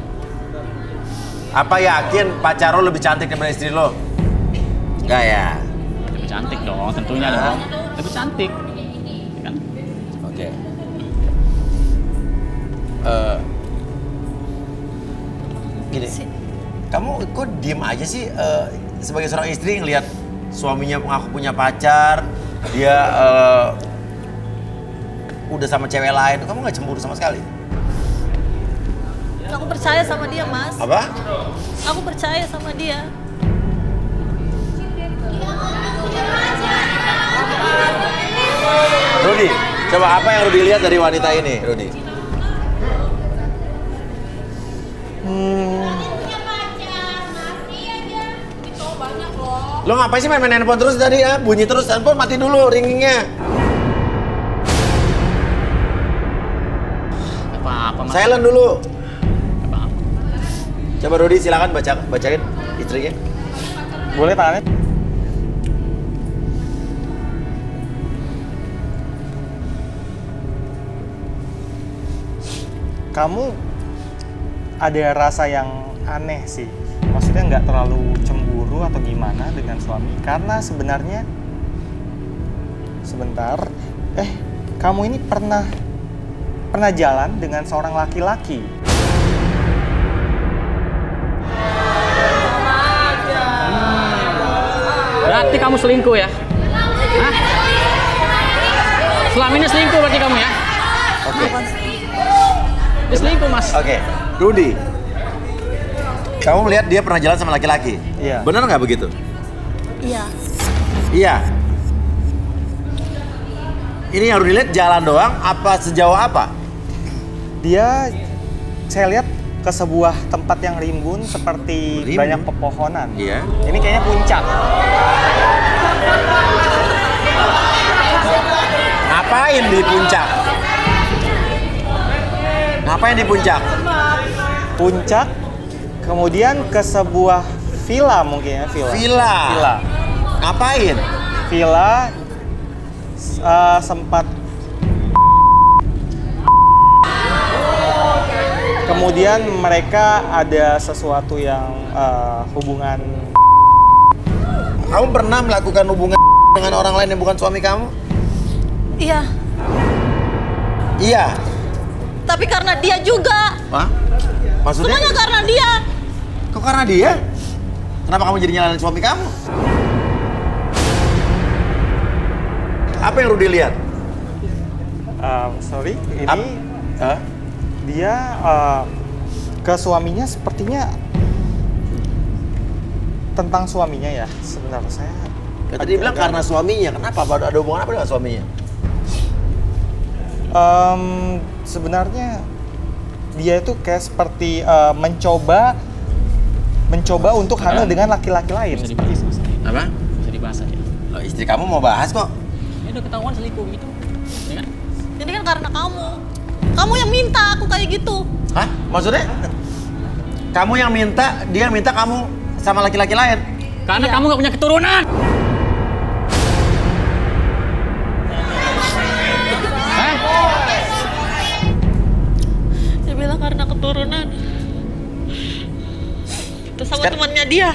Speaker 1: Apa yakin pacar lo lebih cantik daripada istri lo? Enggak ya?
Speaker 5: Lebih cantik dong, tentunya dong. Lebih cantik. Ya kan?
Speaker 1: Oke. Gini, kamu kok diem aja sih sebagai seorang istri ngelihat suaminya mengaku punya pacar, dia udah sama cewek lain, kamu nggak cemburu sama sekali?
Speaker 3: Aku percaya sama dia mas.
Speaker 1: Apa?
Speaker 3: Aku percaya sama dia.
Speaker 1: Rudi, coba apa yang Rudi lihat dari wanita ini, Rudi? Lo ngapain sih main handphone terus tadi ya? Bunyi terus handphone, mati dulu ringingnya.
Speaker 5: Gak apa-apa mas.
Speaker 1: Silent dulu.
Speaker 5: Gak apa-apa.
Speaker 1: Coba Rudi silakan bacain istrinya.
Speaker 8: Boleh tangannya? Kamu ada rasa yang aneh sih. Maksudnya nggak terlalu cemburu atau gimana dengan suami. Karena sebenarnya, sebentar, kamu ini pernah jalan dengan seorang laki-laki.
Speaker 5: Berarti kamu selingkuh ya? Hah? Selama ini selingkuh berarti kamu ya?
Speaker 1: Oke.
Speaker 5: Dia selingkuh mas.
Speaker 1: Oke. Rudi. Kamu melihat dia pernah jalan sama laki-laki?
Speaker 8: Iya.
Speaker 1: Benar nggak begitu?
Speaker 3: Iya.
Speaker 1: Iya. Ini yang Rudi lihat jalan doang, apa sejauh apa?
Speaker 8: Dia, saya lihat ke sebuah tempat yang rimbun seperti
Speaker 1: Rimbun?
Speaker 8: banyak pepohonan.
Speaker 1: Iya.
Speaker 8: Ini kayaknya puncak.
Speaker 1: Ngapain di puncak? Ngapain di puncak?
Speaker 8: Puncak, kemudian ke sebuah villa mungkin ya, villa.
Speaker 1: Villa.
Speaker 8: Villa.
Speaker 1: Ngapain?
Speaker 8: Villa sempat kemudian mereka ada sesuatu yang hubungan.
Speaker 1: Kamu pernah melakukan hubungan dengan orang lain yang bukan suami kamu?
Speaker 3: Iya.
Speaker 1: Iya.
Speaker 3: Tapi karena dia juga.
Speaker 1: Hah? Maksudnya?
Speaker 3: Semuanya karena dia.
Speaker 1: Kok karena dia? Kenapa kamu jadi nyalain suami kamu? Apa yang Rudy lihat?
Speaker 8: Sorry, ini
Speaker 1: Hah?
Speaker 8: dia ke suaminya sepertinya tentang suaminya ya. Sebentar, saya.
Speaker 1: Ya, tadi bilang karena suaminya. Kenapa? Ada hubungan apa dengan suaminya?
Speaker 8: Sebenarnya dia itu kayak seperti mencoba untuk hamil dengan laki-laki lain.
Speaker 4: Bisa dibahas, Mas.
Speaker 1: Apa?
Speaker 4: Bisa dibahas aja.
Speaker 1: Loh, istri kamu mau bahas kok.
Speaker 4: Ya udah ketahuan selingkuh gitu. Ya kan?
Speaker 3: Ini kan karena kamu. Kamu yang minta aku kayak gitu.
Speaker 1: Hah? Maksudnya? Kamu yang minta, dia minta kamu sama laki-laki lain?
Speaker 4: Karena
Speaker 3: Iya.
Speaker 4: kamu gak punya keturunan.
Speaker 3: Dia bilang karena keturunan. Terus sama temannya dia.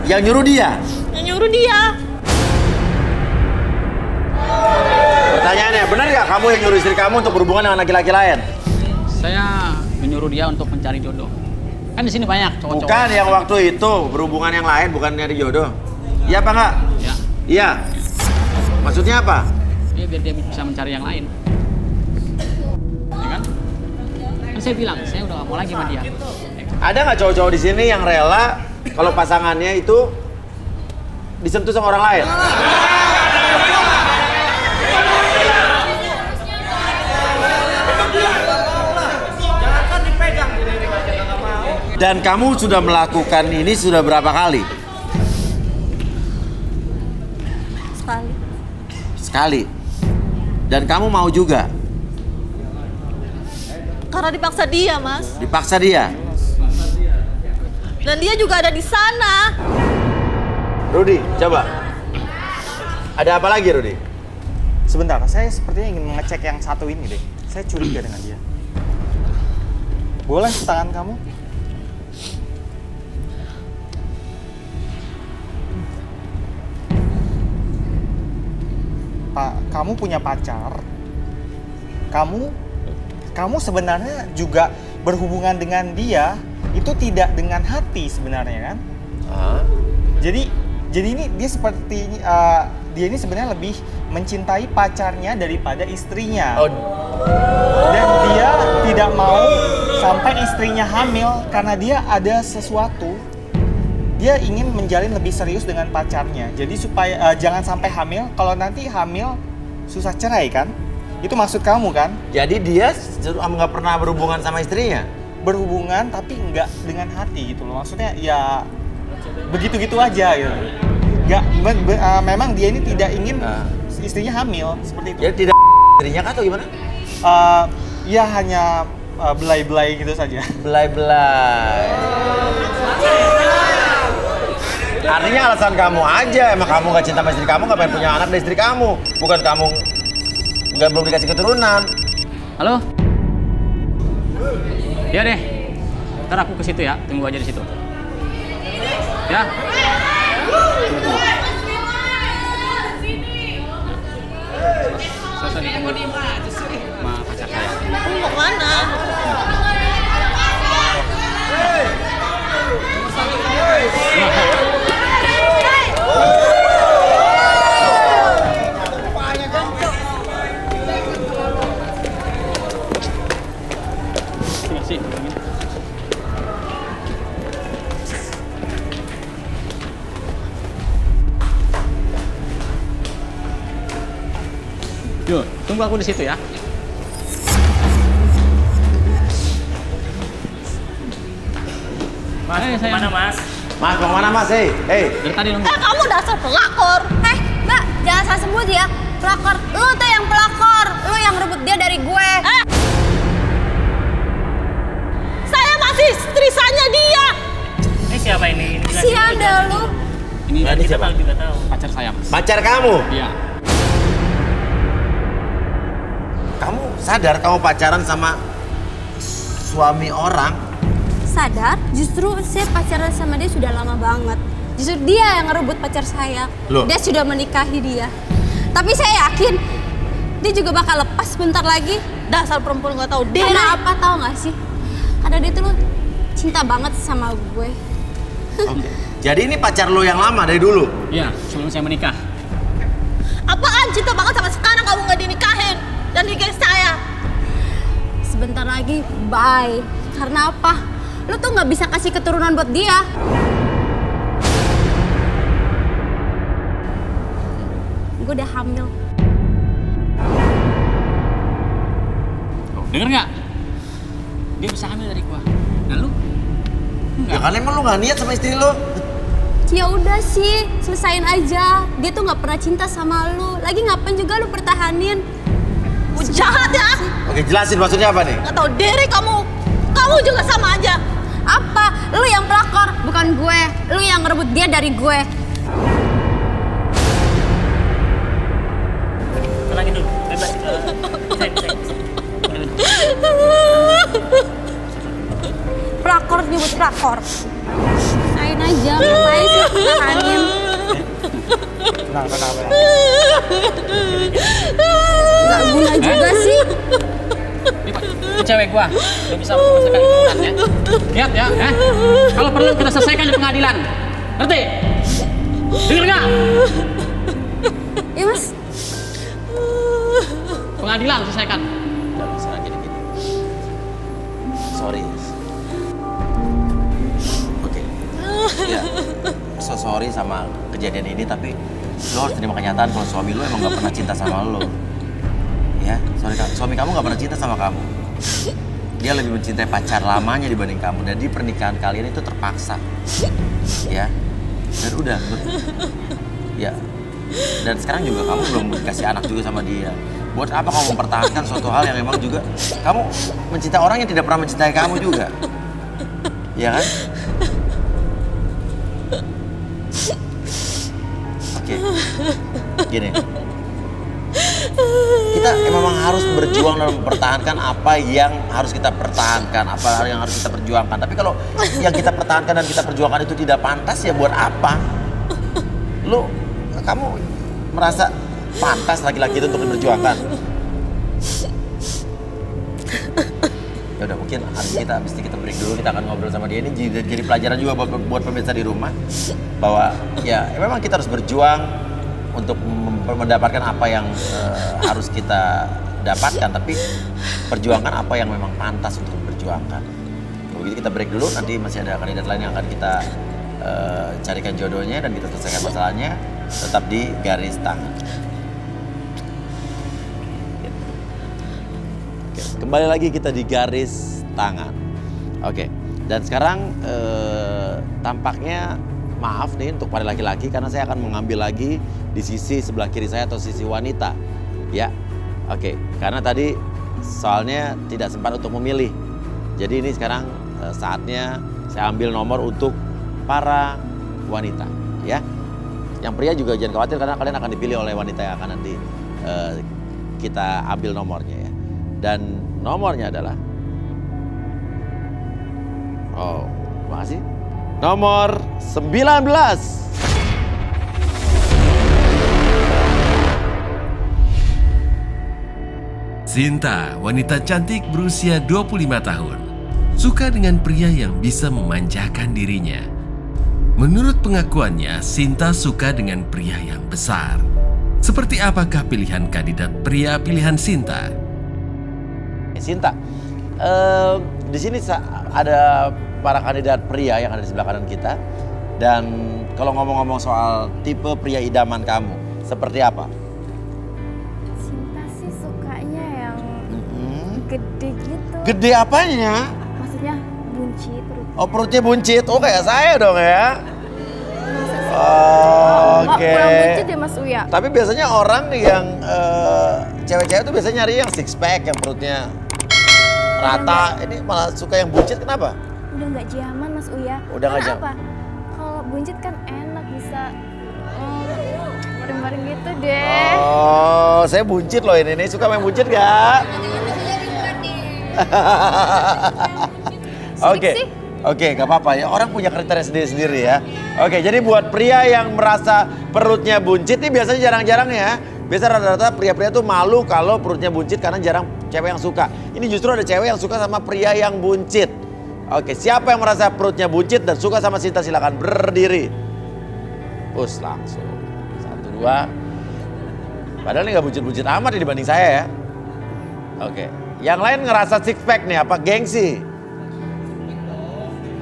Speaker 1: Yang nyuruh dia?
Speaker 3: Yang nyuruh dia.
Speaker 1: Pertanyaannya, benar nggak kamu yang nyuruh istri kamu untuk berhubungan dengan laki-laki lain?
Speaker 4: Saya menyuruh dia untuk mencari jodoh. Kan di sini banyak cowok-cowok.
Speaker 1: Bukan yang waktu itu, berhubungan yang lain, bukan nyari jodoh. Iya apa nggak?
Speaker 4: Ya.
Speaker 1: Iya. Maksudnya apa?
Speaker 4: Ya biar dia bisa mencari yang lain. Ya kan? Kan saya bilang, saya udah gak mau lagi sama dia.
Speaker 1: Ada nggak cowok-cowok di sini yang rela kalau pasangannya itu disentuh sama orang lain? Dan kamu sudah melakukan ini sudah berapa kali?
Speaker 3: Sekali.
Speaker 1: Sekali. Dan kamu mau juga?
Speaker 3: Karena dipaksa dia, Mas.
Speaker 1: Dipaksa dia?
Speaker 3: Dan dia juga ada di sana.
Speaker 1: Rudy, coba. Ada apa lagi, Rudy?
Speaker 8: Sebentar, saya sepertinya ingin mengecek yang satu ini deh. Saya curiga dengan dia. Boleh tangan kamu? Pak, kamu punya pacar. Kamu sebenarnya juga berhubungan dengan dia itu tidak dengan hati sebenarnya kan?
Speaker 1: Hah?
Speaker 8: Jadi ini dia seperti dia ini sebenarnya lebih mencintai pacarnya daripada istrinya.
Speaker 1: Oh,
Speaker 8: Dan dia tidak mau sampai istrinya hamil karena dia ada sesuatu. Dia ingin menjalin lebih serius dengan pacarnya. Jadi supaya jangan sampai hamil. Kalau nanti hamil susah cerai kan? Itu maksud kamu kan?
Speaker 1: jadi dia nggak pernah berhubungan sama istrinya?
Speaker 8: Berhubungan tapi nggak dengan hati gitu loh. Maksudnya ya begitu-gitu aja gitu. Memang dia ini tidak ingin istrinya hamil seperti itu.
Speaker 1: Jadi tidak istrinya kah atau gimana?
Speaker 8: Ya hanya belai-belai gitu saja.
Speaker 1: Belai-belai. Artinya alasan kamu aja, emang kamu gak cinta sama istri kamu, gak pengen punya anak dari istri kamu. Bukan kamu belum dikasih keturunan.
Speaker 4: Halo? Iya deh. Ntar aku ke situ ya, tunggu aja di situ. Ya. Saya ditunggu sama pacar saya.
Speaker 3: Aku mau kemana?
Speaker 4: Sini. Yuk, tunggu aku di situ ya. Mas, mana Mas?
Speaker 1: Mas, mau kemana Mas? Hei.
Speaker 4: Dari tadi nunggu.
Speaker 3: Kamu dasar pelakor.
Speaker 7: Mbak, jangan salah sebut ya. Pelakor, lu tuh yang pelakor. Lu yang rebut dia dari gue.
Speaker 3: Saya masih istri sanya dia.
Speaker 4: Ini siapa ini?
Speaker 7: Kasihan dah lu.
Speaker 4: Ini
Speaker 1: Nah, ini
Speaker 4: kita
Speaker 1: siapa?
Speaker 4: juga tahu. Pacar saya, Mas.
Speaker 1: Pacar kamu?
Speaker 4: Iya.
Speaker 1: kamu sadar kamu pacaran sama suami orang?
Speaker 7: Sadar, justru saya pacaran sama dia sudah lama banget. Justru dia yang ngerebut pacar saya.
Speaker 1: Loh?
Speaker 7: Dia sudah menikahi dia. Tapi saya yakin dia juga bakal lepas bentar lagi.
Speaker 3: Dasar perempuan gak tahu diri.
Speaker 7: Karena apa tahu nggak sih? Karena dia tuh cinta banget sama gue.
Speaker 1: Oke. Jadi ini pacar lo yang lama dari dulu?
Speaker 4: Iya, sebelum saya menikah.
Speaker 3: Apaan cinta banget sama sekarang kamu gak dinikahin dan nikahin saya?
Speaker 7: Sebentar lagi, bye. Karena apa? Lu tuh nggak bisa kasih keturunan buat dia. Gue udah hamil.
Speaker 4: Dengar nggak? Dia bisa hamil dari gua. Nah lu?
Speaker 1: Ya kan emang lo gak niat sama istri lo?
Speaker 7: Ya udah sih, selesain aja. Dia tuh nggak pernah cinta sama lu. Lagi ngapain juga lu pertahanin?
Speaker 3: Jahat ya?
Speaker 1: Oke, jelasin maksudnya apa nih?
Speaker 3: Gak tahu diri kamu. Kamu juga sama aja.
Speaker 7: Apa? Lu yang pelakor, bukan gue. Lu yang ngerebut dia dari gue.
Speaker 4: Tenangin dulu, bebas. Bisa.
Speaker 7: Pelakor nyebut pelakor. Selesain aja, ngapain sih pertahanin?
Speaker 8: Tenang.
Speaker 7: Gak guna juga sih.
Speaker 4: Ini cewek gua, udah bisa menyelesaikan keturunan ya. Lihat ya, kalau perlu kita selesaikan di pengadilan. Ngerti? Dengar nggak?
Speaker 7: Ya mas,
Speaker 4: Pengadilan selesaikan.
Speaker 1: Gak bisa gini. Sorry. Oke. Ya, sorry sama kejadian ini, tapi lo harus terima kenyataan kalau suami lo emang gak pernah cinta sama lo. Ya, suami kamu gak pernah cinta sama kamu. Dia lebih mencintai pacar lamanya dibanding kamu. Dan di pernikahan kalian itu terpaksa. Ya, dan udah. Ya, dan sekarang juga kamu belum kasih anak juga sama dia. Buat apa kamu mempertahankan suatu hal yang memang juga kamu mencintai orang yang tidak pernah mencintai kamu juga? Ya kan? Oke. Gini. Kita memang harus berjuang dalam mempertahankan apa yang harus kita pertahankan, apa yang harus kita perjuangkan. Tapi kalau yang kita pertahankan dan kita perjuangkan itu tidak pantas, ya buat apa? Kamu merasa pantas laki-laki itu untuk diperjuangkan? Ya udah, mungkin mesti kita break dulu. Kita akan ngobrol sama dia. Ini jadi pelajaran juga buat pemirsa di rumah, bahwa ya memang kita harus berjuang untuk mendapatkan apa yang harus kita dapatkan, tapi perjuangkan apa yang memang pantas untuk diperjuangkan. Kalau gitu kita break dulu, nanti masih ada kandidat lain yang akan kita carikan jodohnya dan kita selesaikan masalahnya. Tetap di Garis Tangan. Oke, kembali lagi kita di Garis Tangan. Oke, dan sekarang tampaknya maaf nih untuk para laki-laki, karena saya akan mengambil lagi di sisi sebelah kiri saya atau sisi wanita. Ya, oke, karena tadi soalnya tidak sempat untuk memilih. Jadi ini sekarang saatnya saya ambil nomor untuk para wanita, ya. Yang pria juga jangan khawatir, karena kalian akan dipilih oleh wanita yang akan nanti kita ambil nomornya, ya. Dan nomornya adalah, makasih, nomor 19.
Speaker 2: Sinta, wanita cantik berusia 25 tahun, suka dengan pria yang bisa memanjakan dirinya. Menurut pengakuannya, Sinta suka dengan pria yang besar. Seperti apakah pilihan kandidat pria pilihan Sinta?
Speaker 1: Sinta, di sini ada para kandidat pria yang ada di sebelah kanan kita. Dan kalau ngomong-ngomong soal tipe pria idaman kamu, seperti apa?
Speaker 9: Sinta sih sukanya yang gede gitu.
Speaker 1: Gede apanya?
Speaker 9: Maksudnya buncit perut.
Speaker 1: Oh, perutnya buncit. Oh, kayak saya dong ya. Oke.
Speaker 9: Kurang buncit ya Mas Uya.
Speaker 1: Tapi biasanya orang yang cewek-cewek tuh biasanya nyari yang six pack, yang perutnya rata. Ini malah suka yang buncit, kenapa?
Speaker 9: Udah nggak zaman Mas Uya.
Speaker 1: Udah nggak
Speaker 9: Karena
Speaker 1: zaman.
Speaker 9: apa? Kalau buncit kan enak bisa bareng-bareng gitu deh.
Speaker 1: Oh, saya buncit loh ini. Suka main buncit gak? Oke, gak apa-apa ya. Orang punya kriteria sendiri-sendiri ya. Oke, jadi buat pria yang merasa perutnya buncit ini biasanya jarang-jarang ya. Biasa rata-rata pria-pria tuh malu kalau perutnya buncit karena jarang cewek yang suka. Ini justru ada cewek yang suka sama pria yang buncit. Oke, siapa yang merasa perutnya buncit dan suka sama Sinta silakan berdiri. Push langsung. 1, 2. Padahal ini gak buncit-buncit amat ya dibanding saya ya. Oke, yang lain ngerasa six pack nih apa gengsi?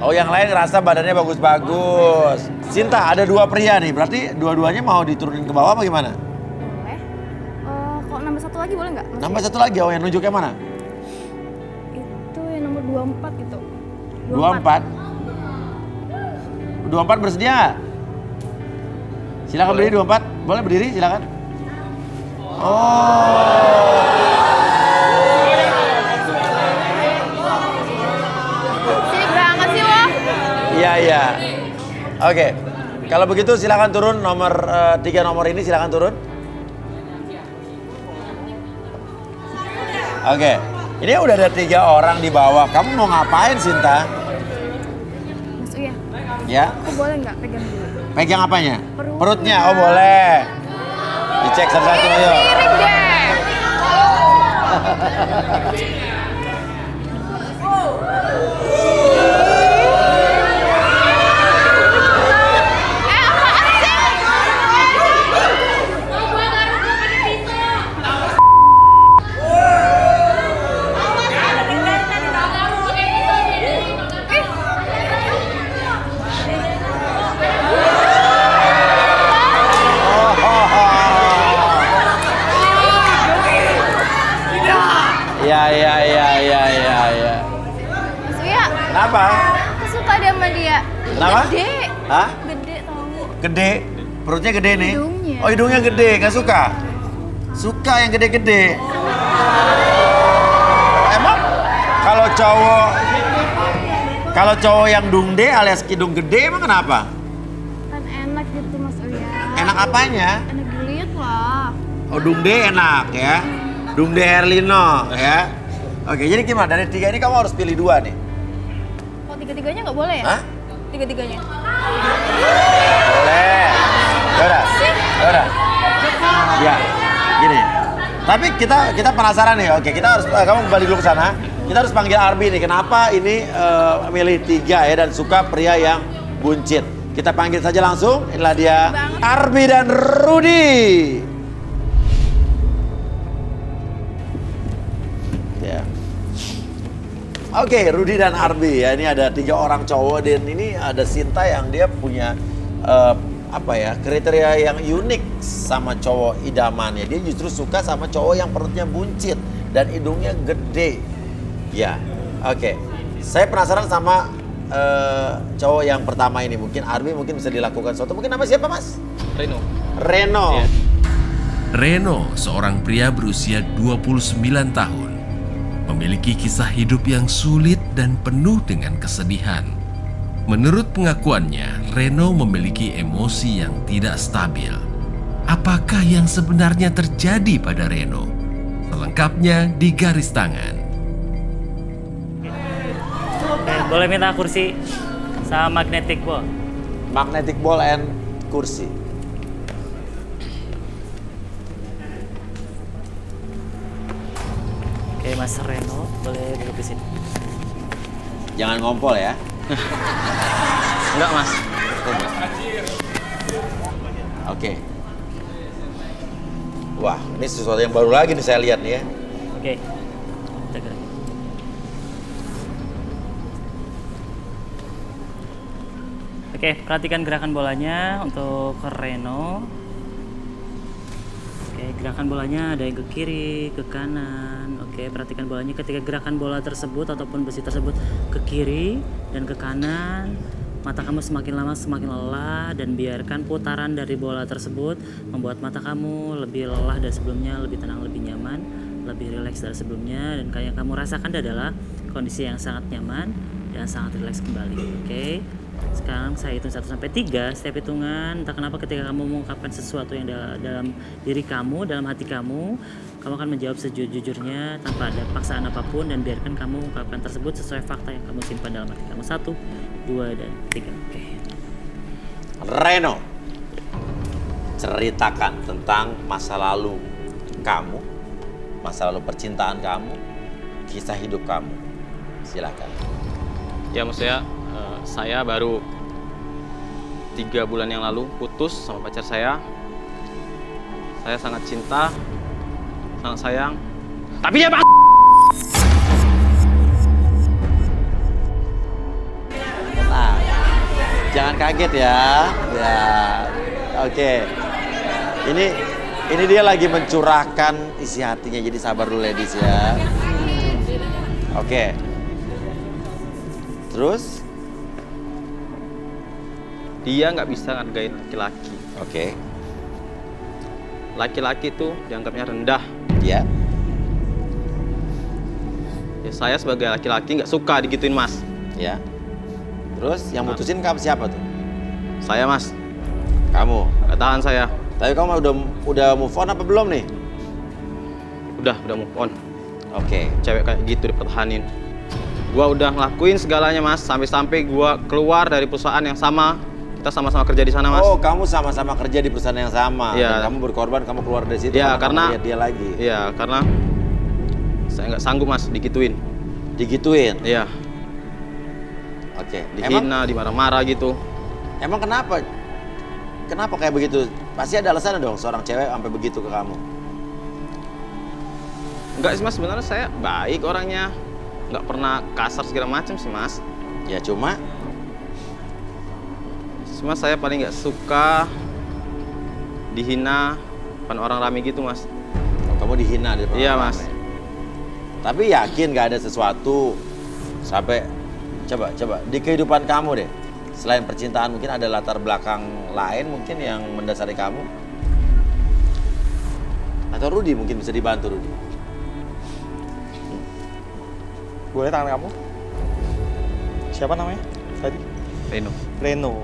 Speaker 1: Oh, yang lain ngerasa badannya bagus-bagus. Sinta, ada 2 pria nih, berarti dua-duanya mau diturunin ke bawah apa gimana?
Speaker 9: Boleh. Kok nambah 1 lagi boleh nggak?
Speaker 1: Nambah 1 lagi, yang nunjuknya mana?
Speaker 9: Itu yang nomor 24 gitu.
Speaker 1: 24. 24 bersedia nggak? Silakan berdiri 24. Boleh berdiri, silakan. Oh.
Speaker 9: Sini banget sih lo.
Speaker 1: Iya. Oke. Kalau begitu silakan turun nomor 3 nomor ini silakan turun. Oke. Ini udah ada 3 orang di bawah. Kamu mau ngapain, Sinta?
Speaker 9: Mas Uya,
Speaker 1: Ya.
Speaker 9: aku boleh nggak pegang dulu?
Speaker 1: Pegang apanya?
Speaker 9: Perutnya.
Speaker 1: Perutnya. Oh, boleh. Dicek satu-satu ayo.
Speaker 9: Miring deh.
Speaker 1: Ya.
Speaker 9: Mas Uya,
Speaker 1: Kenapa?
Speaker 9: aku suka deh sama dia.
Speaker 1: Kenapa?
Speaker 9: Gede.
Speaker 1: Hah?
Speaker 9: Gede tau.
Speaker 1: Gede? Perutnya gede nih?
Speaker 9: Hidungnya.
Speaker 1: Oh, hidungnya gede, gak suka? Suka yang gede-gede. Emang kalau cowok yang dungde alias kidung gede emang kenapa?
Speaker 9: Kan enak gitu Mas Uya.
Speaker 1: Enak apanya?
Speaker 9: Enak dilihat lah.
Speaker 1: Oh, dungde enak ya. Dungde Herlino ya. Oke, jadi gimana? Dari 3 ini kamu harus pilih 2 nih.
Speaker 9: Oh, tiga-tiganya nggak boleh ya?
Speaker 1: Hah?
Speaker 9: Tiga-tiganya.
Speaker 1: Boleh. Yaudah. Ya, gini. Tapi kita penasaran nih. Oke, kita harus kamu balik dulu ke sana. Kita harus panggil Arbi nih. Kenapa ini milih 3 ya dan suka pria yang buncit. Kita panggil saja langsung. Inilah dia Arbi dan Rudi. Ya. Oke, Rudi dan Arbi ya. Ini ada 3 orang cowok dan ini ada Sinta yang dia punya kriteria yang unik sama cowok idamannya. Dia justru suka sama cowok yang perutnya buncit dan hidungnya gede. Ya, oke. Saya penasaran sama cowok yang pertama ini. Mungkin Arbi mungkin bisa dilakukan sesuatu. Mungkin nama siapa, Mas? Reno.
Speaker 2: Ya. Reno, seorang pria berusia 29 tahun, memiliki kisah hidup yang sulit dan penuh dengan kesedihan. Menurut pengakuannya, Reno memiliki emosi yang tidak stabil. Apakah yang sebenarnya terjadi pada Reno? Selengkapnya di Garis Tangan.
Speaker 4: Boleh minta kursi sama magnetic ball.
Speaker 1: Magnetic ball and kursi.
Speaker 4: Oke, Mas Reno, boleh duduk di sini.
Speaker 1: Jangan ngompol ya.
Speaker 5: Enggak, Mas.
Speaker 1: Oke. Wah, ini sesuatu yang baru lagi nih saya lihat nih ya.
Speaker 4: Oke. Jaga. Oke, perhatikan gerakan bolanya untuk Reno. Oke, gerakan bolanya ada yang ke kiri, ke kanan. Oke, perhatikan bolanya ketika gerakan bola tersebut ataupun besi tersebut ke kiri dan ke kanan. Mata kamu semakin lama semakin lelah dan biarkan putaran dari bola tersebut membuat mata kamu lebih lelah dari sebelumnya, lebih tenang, lebih nyaman, lebih rileks dari sebelumnya, dan kayak kamu rasakan adalah kondisi yang sangat nyaman dan sangat rileks kembali. Oke, Sekarang saya hitung 1 sampai 3. Setiap hitungan, entah kenapa ketika kamu mengungkapkan sesuatu yang dalam diri kamu, dalam hati kamu akan menjawab sejujurnya tanpa ada paksaan apapun, dan biarkan kamu mengungkapkan tersebut sesuai fakta yang kamu simpan dalam hati kamu. 1, 2, dan 3. Oke.
Speaker 1: Reno, ceritakan tentang masa lalu kamu, masa lalu percintaan kamu, kisah hidup kamu. Silakan.
Speaker 5: Ya maksudnya saya baru 3 bulan yang lalu putus sama pacar saya. Saya sangat cinta, sangat sayang. Tapi dia
Speaker 1: Tenang, jangan kaget ya. Ya, oke. Ini dia lagi mencurahkan isi hatinya, jadi sabar dulu ladies ya. Oke. Terus?
Speaker 5: dia nggak bisa ngargain laki-laki.
Speaker 1: Oke.
Speaker 5: Laki-laki tuh dianggapnya rendah.
Speaker 1: Ya.
Speaker 5: Ya saya sebagai laki-laki nggak suka digituin mas.
Speaker 1: Ya. Terus yang mutusin kamu siapa tuh?
Speaker 5: Saya mas.
Speaker 1: Kamu.
Speaker 5: Nggak tahan saya.
Speaker 1: Tapi kamu udah move on apa belum nih?
Speaker 5: Udah move on.
Speaker 1: Oke.
Speaker 5: Cewek kayak gitu dipertahanin. Gua udah ngelakuin segalanya mas, sampai-sampai gua keluar dari perusahaan yang sama. Kita sama-sama kerja di sana mas.
Speaker 1: Oh, kamu sama-sama kerja di perusahaan yang sama.
Speaker 5: Iya.
Speaker 1: Dan kamu berkorban, kamu keluar dari situ.
Speaker 5: Iya, karena
Speaker 1: lihat dia lagi.
Speaker 5: Iya, karena saya nggak sanggup mas digituin.
Speaker 1: Digituin.
Speaker 5: Iya.
Speaker 1: Oke.
Speaker 5: Dihina, dimarah-marah gitu.
Speaker 1: Emang kenapa? Kenapa kayak begitu? Pasti ada alasan dong seorang cewek sampai begitu ke kamu.
Speaker 5: Enggak sih mas, sebenarnya saya baik orangnya. Nggak pernah kasar segala macam sih mas.
Speaker 1: Ya cuma
Speaker 5: saya paling nggak suka dihina depan orang rame gitu mas.
Speaker 1: oh, kamu dihina di depan
Speaker 5: Iya
Speaker 1: orang
Speaker 5: mas.
Speaker 1: rame. Tapi yakin nggak ada sesuatu sampai coba di kehidupan kamu deh. Selain percintaan mungkin ada latar belakang lain mungkin yang mendasari kamu. Atau Rudy mungkin bisa dibantu Rudy.
Speaker 8: Boleh tangan kamu? Siapa namanya tadi?
Speaker 5: Reno.
Speaker 8: Reno.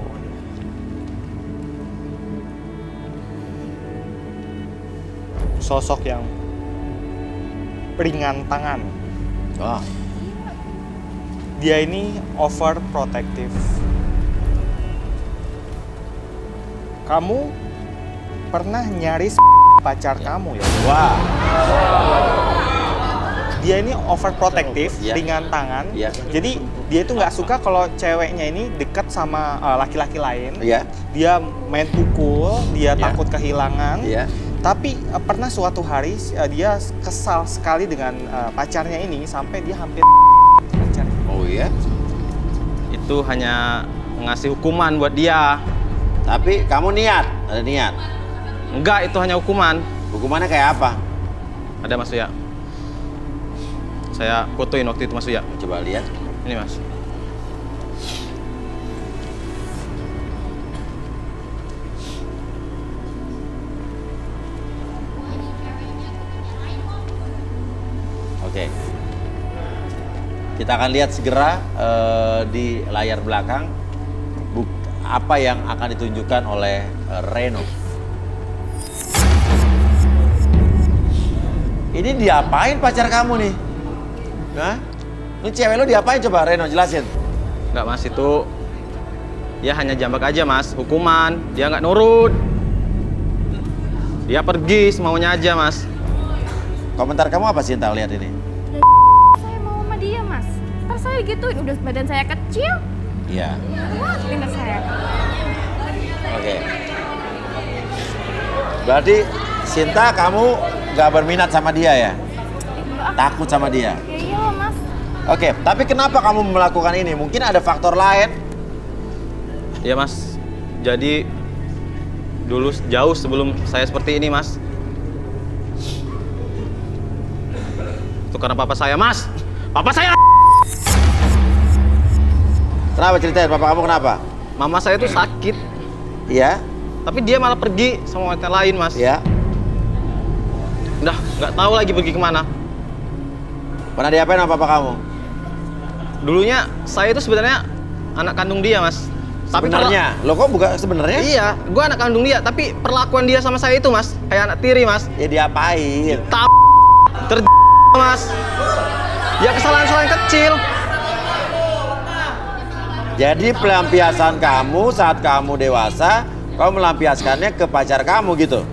Speaker 8: Sosok yang ringan tangan.
Speaker 1: Wah.
Speaker 8: Dia ini overprotective. Kamu pernah nyaris pacar kamu ya?
Speaker 1: Wah.
Speaker 8: Dia ini overprotective,
Speaker 1: Ya.
Speaker 8: ringan tangan.
Speaker 1: Ya.
Speaker 8: Jadi dia itu nggak suka kalau ceweknya ini dekat sama laki-laki lain.
Speaker 1: Iya.
Speaker 8: Dia main pukul, dia
Speaker 1: Ya.
Speaker 8: takut kehilangan.
Speaker 1: Iya.
Speaker 8: Tapi pernah suatu hari dia kesal sekali dengan pacarnya ini sampai dia hampir pacarnya.
Speaker 1: Oh iya.
Speaker 5: Itu hanya ngasih hukuman buat dia.
Speaker 1: Tapi kamu ada niat.
Speaker 5: Enggak, itu hanya hukuman.
Speaker 1: Hukumannya kayak apa?
Speaker 5: Ada mas Uya. Saya fotoin waktu itu mas Uya.
Speaker 1: Coba lihat.
Speaker 5: Ini mas.
Speaker 1: Oke. Kita akan lihat segera di layar belakang apa yang akan ditunjukkan oleh Reno. Ini diapain pacar kamu nih? Hah? Ini cewek lo diapain coba Reno jelasin.
Speaker 5: Enggak mas, itu ya hanya jambak aja mas, hukuman. Dia nggak nurut. Dia pergi semaunya aja mas.
Speaker 1: Komentar kamu apa sih lihat ini?
Speaker 9: Saya mau sama dia, Mas. Ntar saya gituin, udah badan saya kecil.
Speaker 1: Iya.
Speaker 9: Pindah saya.
Speaker 1: Oke. Berarti Sinta kamu nggak berminat sama dia ya? Takut sama dia?
Speaker 9: Ya iyalah, Mas.
Speaker 1: Oke, tapi kenapa kamu melakukan ini? Mungkin ada faktor lain?
Speaker 5: Ya mas, jadi dulu jauh sebelum saya seperti ini mas. Itu karena papa saya mas. Papa saya.
Speaker 1: Kenapa ceritain? Papa kamu kenapa?
Speaker 5: Mama saya tuh sakit.
Speaker 1: Iya?
Speaker 5: Tapi dia malah pergi sama wanita lain mas.
Speaker 1: Iya?
Speaker 5: Udah nggak tahu lagi pergi kemana.
Speaker 1: Pernah diapain sama papa kamu?
Speaker 5: Dulunya saya itu sebenarnya anak kandung dia mas.
Speaker 6: Tapi
Speaker 1: Sebenarnya, lo kok bukan sebenarnya?
Speaker 6: Iya, gue anak kandung dia, tapi perlakuan dia sama saya itu, Mas, kayak anak tiri, Mas.
Speaker 1: Ya diapain?
Speaker 6: Mas. Ya kesalahan-kesalahan kecil.
Speaker 1: Jadi pelampiasan kamu saat kamu dewasa, kamu melampiaskannya ke pacar kamu gitu?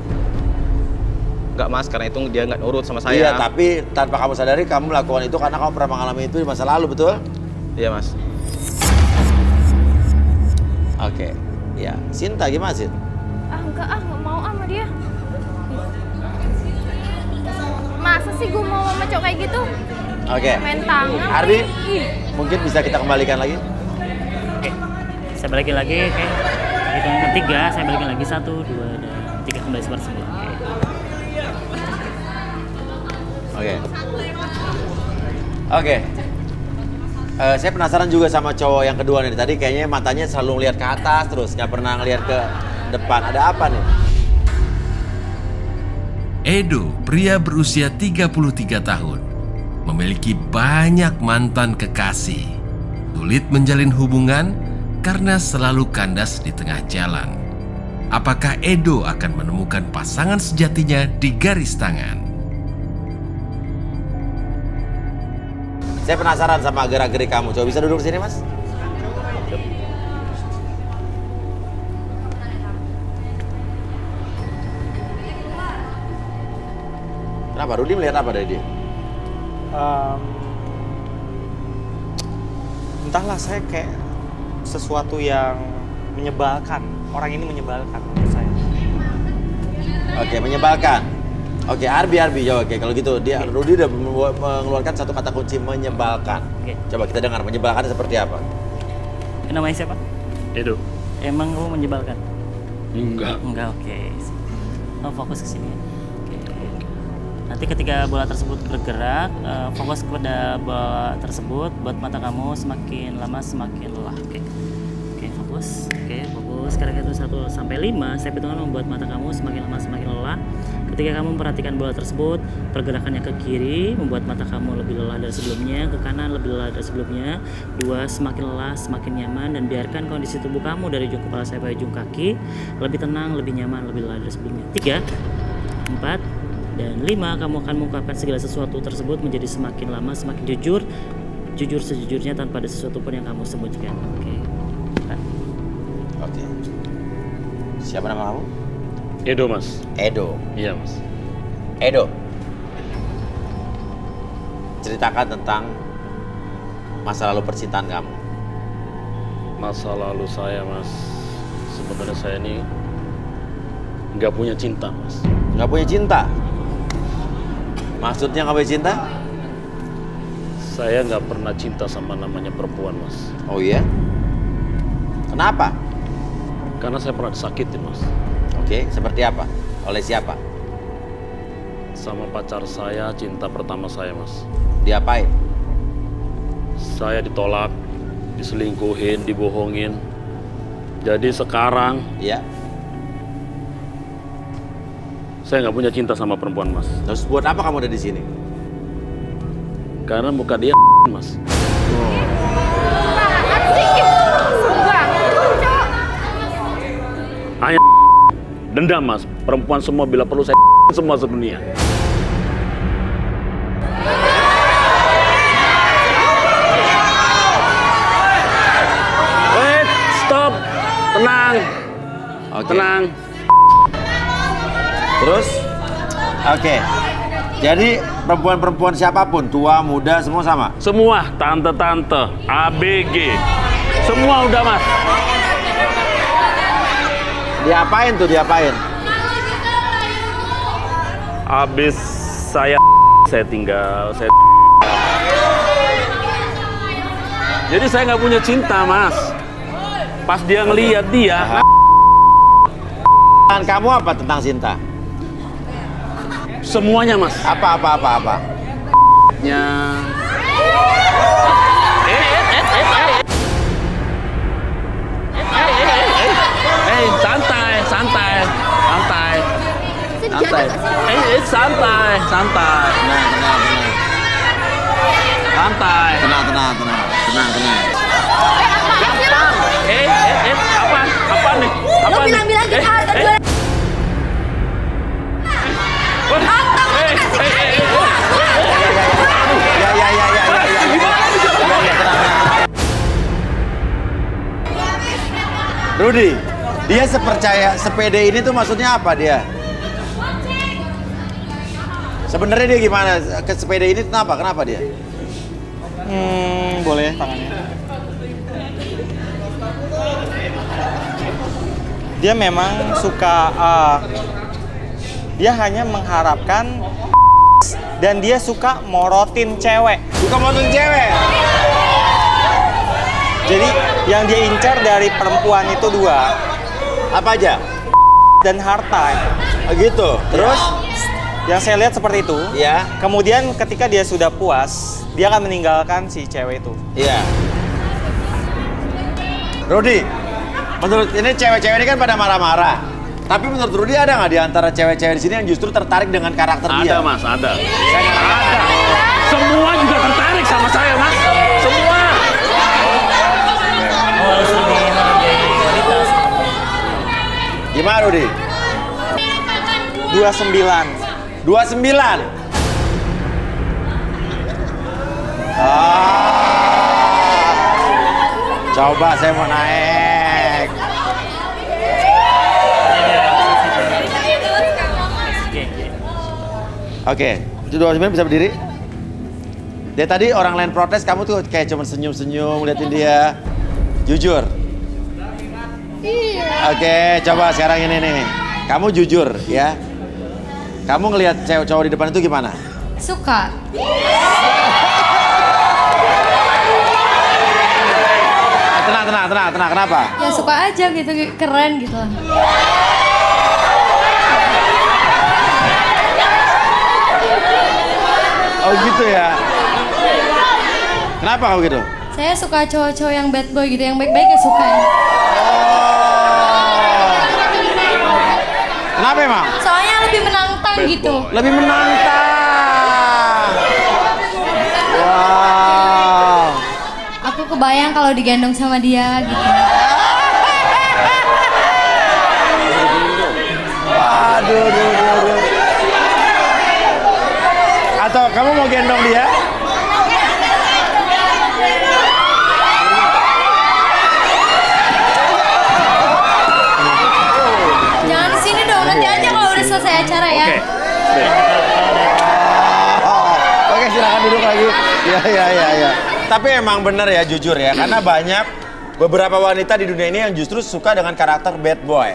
Speaker 6: Enggak, Mas, karena itu dia nggak nurut sama saya.
Speaker 1: Iya, tapi tanpa kamu sadari kamu melakukan itu karena kamu pernah mengalami itu di masa lalu, betul?
Speaker 6: Iya, Mas.
Speaker 1: Oke, ya. Sinta gimana, Sin?
Speaker 9: Enggak mau sama dia. Masa sih gue mau sama cowok kayak gitu?
Speaker 1: Oke.
Speaker 9: Main tangan.
Speaker 1: Arbi,
Speaker 9: Ih.
Speaker 1: mungkin bisa kita kembalikan lagi?
Speaker 4: Oke, saya balikin lagi. Oke, hitungan ketiga, saya balikin lagi 1, 2, dan 3 kembali seperti semula. Oke.
Speaker 1: Oke. Saya penasaran juga sama cowok yang kedua nih. Tadi kayaknya matanya selalu ngeliat ke atas terus, nggak pernah ngeliat ke depan. Ada apa nih?
Speaker 2: Edo, pria berusia 33 tahun, memiliki banyak mantan kekasih. Sulit menjalin hubungan karena selalu kandas di tengah jalan. Apakah Edo akan menemukan pasangan sejatinya di garis tangan?
Speaker 1: Saya penasaran sama gerak-gerik kamu. Coba bisa duduk di sini, Mas? Kenapa? Rudi melihat apa dari dia?
Speaker 8: Entahlah, saya kayak sesuatu yang menyebalkan. Orang ini menyebalkan menurut saya.
Speaker 1: Oke, menyebalkan. Oke, Arbi jawab. Oke, kalau gitu dia Rudi udah mengeluarkan satu kata kunci menyebalkan.
Speaker 4: Oke.
Speaker 1: Coba kita dengar menyebalkan seperti apa?
Speaker 4: Namanya siapa?
Speaker 10: Edo.
Speaker 4: Emang kamu menyebalkan?
Speaker 10: Enggak.
Speaker 4: Enggak, oke. Oh, fokus ke sini. Oke. Nanti ketika bola tersebut bergerak, fokus kepada bola tersebut. Buat mata kamu semakin lama semakin lelah. Oke. Oke, fokus. Oke, fokus. Sekarang itu 1 sampai 5. Saya hitungan membuat mata kamu semakin lama semakin lelah. Ketika kamu memperhatikan bola tersebut, pergerakannya ke kiri membuat mata kamu lebih lelah dari sebelumnya, ke kanan lebih lelah dari sebelumnya. 2, semakin lelah, semakin nyaman, dan biarkan kondisi tubuh kamu dari ujung kepala sampai ujung kaki lebih tenang, lebih nyaman, lebih lelah dari sebelumnya. 3, 4, dan 5, kamu akan mengungkapkan segala sesuatu tersebut menjadi semakin lama semakin jujur, jujur sejujurnya tanpa ada sesuatu pun yang kamu sembunyikan. Oke.
Speaker 1: Oke. Siapa nama kamu?
Speaker 10: Edo, Mas.
Speaker 1: Edo.
Speaker 10: Iya, Mas.
Speaker 1: Edo. Ceritakan tentang masa lalu percintaan kamu.
Speaker 10: Masa lalu saya, Mas. Sebenarnya saya ini nggak punya cinta, Mas.
Speaker 1: Nggak punya cinta? Maksudnya nggak punya cinta?
Speaker 10: Saya nggak pernah cinta sama namanya perempuan, Mas.
Speaker 1: Oh iya? Kenapa?
Speaker 10: Karena saya pernah disakitin, Mas.
Speaker 1: Oke, seperti apa? Oleh siapa?
Speaker 10: Sama pacar saya, cinta pertama saya, Mas.
Speaker 1: Diapain?
Speaker 10: Saya ditolak, diselingkuhin, dibohongin. Jadi sekarang
Speaker 1: Iya.
Speaker 10: saya nggak punya cinta sama perempuan, Mas.
Speaker 1: Terus buat apa kamu ada di sini?
Speaker 10: Karena muka dia, Mas.
Speaker 9: Apaan sih? Enggak. Cowok.
Speaker 10: Hanya dendam, Mas. Perempuan semua bila perlu saya semua sedunia. Wait, stop. Tenang.
Speaker 1: Oke.
Speaker 10: Tenang.
Speaker 1: Terus? Oke. Jadi perempuan-perempuan siapapun, tua, muda, semua sama?
Speaker 10: Semua tante-tante, ABG. Semua udah, Mas.
Speaker 1: Diapain tuh, diapain?
Speaker 10: Habis saya tinggal, Jadi saya nggak punya cinta, Mas. Pas dia ngelihat dia,
Speaker 1: Kamu apa tentang cinta?
Speaker 10: semuanya, Mas.
Speaker 1: Apa?
Speaker 10: Ya. Santai.
Speaker 1: Santai.
Speaker 10: Santai.
Speaker 1: Tenang.
Speaker 10: Gampang.
Speaker 1: Rudy, dia sepede ini tuh maksudnya apa dia? Sebenarnya dia gimana? Ke sepeda ini kenapa dia?
Speaker 8: Boleh tangannya. Dia memang suka, dia hanya mengharapkan dan dia suka morotin cewek.
Speaker 1: Suka morotin cewek?
Speaker 8: Jadi yang dia incar dari perempuan itu 2.
Speaker 1: Apa aja?
Speaker 8: Dan harta.
Speaker 1: Gitu. Terus?
Speaker 8: Yang saya lihat seperti itu.
Speaker 1: Iya.
Speaker 8: Kemudian ketika dia sudah puas, dia akan meninggalkan si cewek itu.
Speaker 1: Iya. Rudy, menurut ini cewek-cewek ini kan pada marah-marah. Tapi menurut Rudy ada nggak di antara cewek-cewek di sini yang justru tertarik dengan karakter dia?
Speaker 10: Ada Mas, ada.
Speaker 1: Ada.
Speaker 10: Semua juga tertarik sama saya Mas. Semua.
Speaker 1: Gimana Rudy?
Speaker 8: 29.
Speaker 1: 29. Coba saya mau naik. Oke, itu 29 bisa berdiri. Dia tadi orang lain protes, kamu tuh kayak cuma senyum-senyum ngeliatin dia. Jujur. Oke, coba sekarang ini nih. Kamu jujur ya. Kamu ngelihat cewek cowok di depan itu gimana?
Speaker 7: Suka.
Speaker 1: Tenang. Kenapa?
Speaker 7: Ya suka aja gitu, keren gitu.
Speaker 1: Oh gitu ya. Kenapa kamu gitu?
Speaker 7: Saya suka cowok-cowok yang bad boy gitu, yang baik-baik ya suka ya.
Speaker 1: Kenapa emang?
Speaker 7: Soalnya lebih menantang gitu.
Speaker 1: Lebih menantang. Wow.
Speaker 7: Aku kebayang kalau digendong sama dia gitu.
Speaker 1: Aduh. Atau kamu mau gendong dia?
Speaker 7: Jangan di sini dong, nanti aja kalau udah selesai acara ya.
Speaker 1: Oke, silakan duduk lagi. Ya. Tapi emang bener ya, jujur ya, karena banyak beberapa wanita di dunia ini yang justru suka dengan karakter bad boy.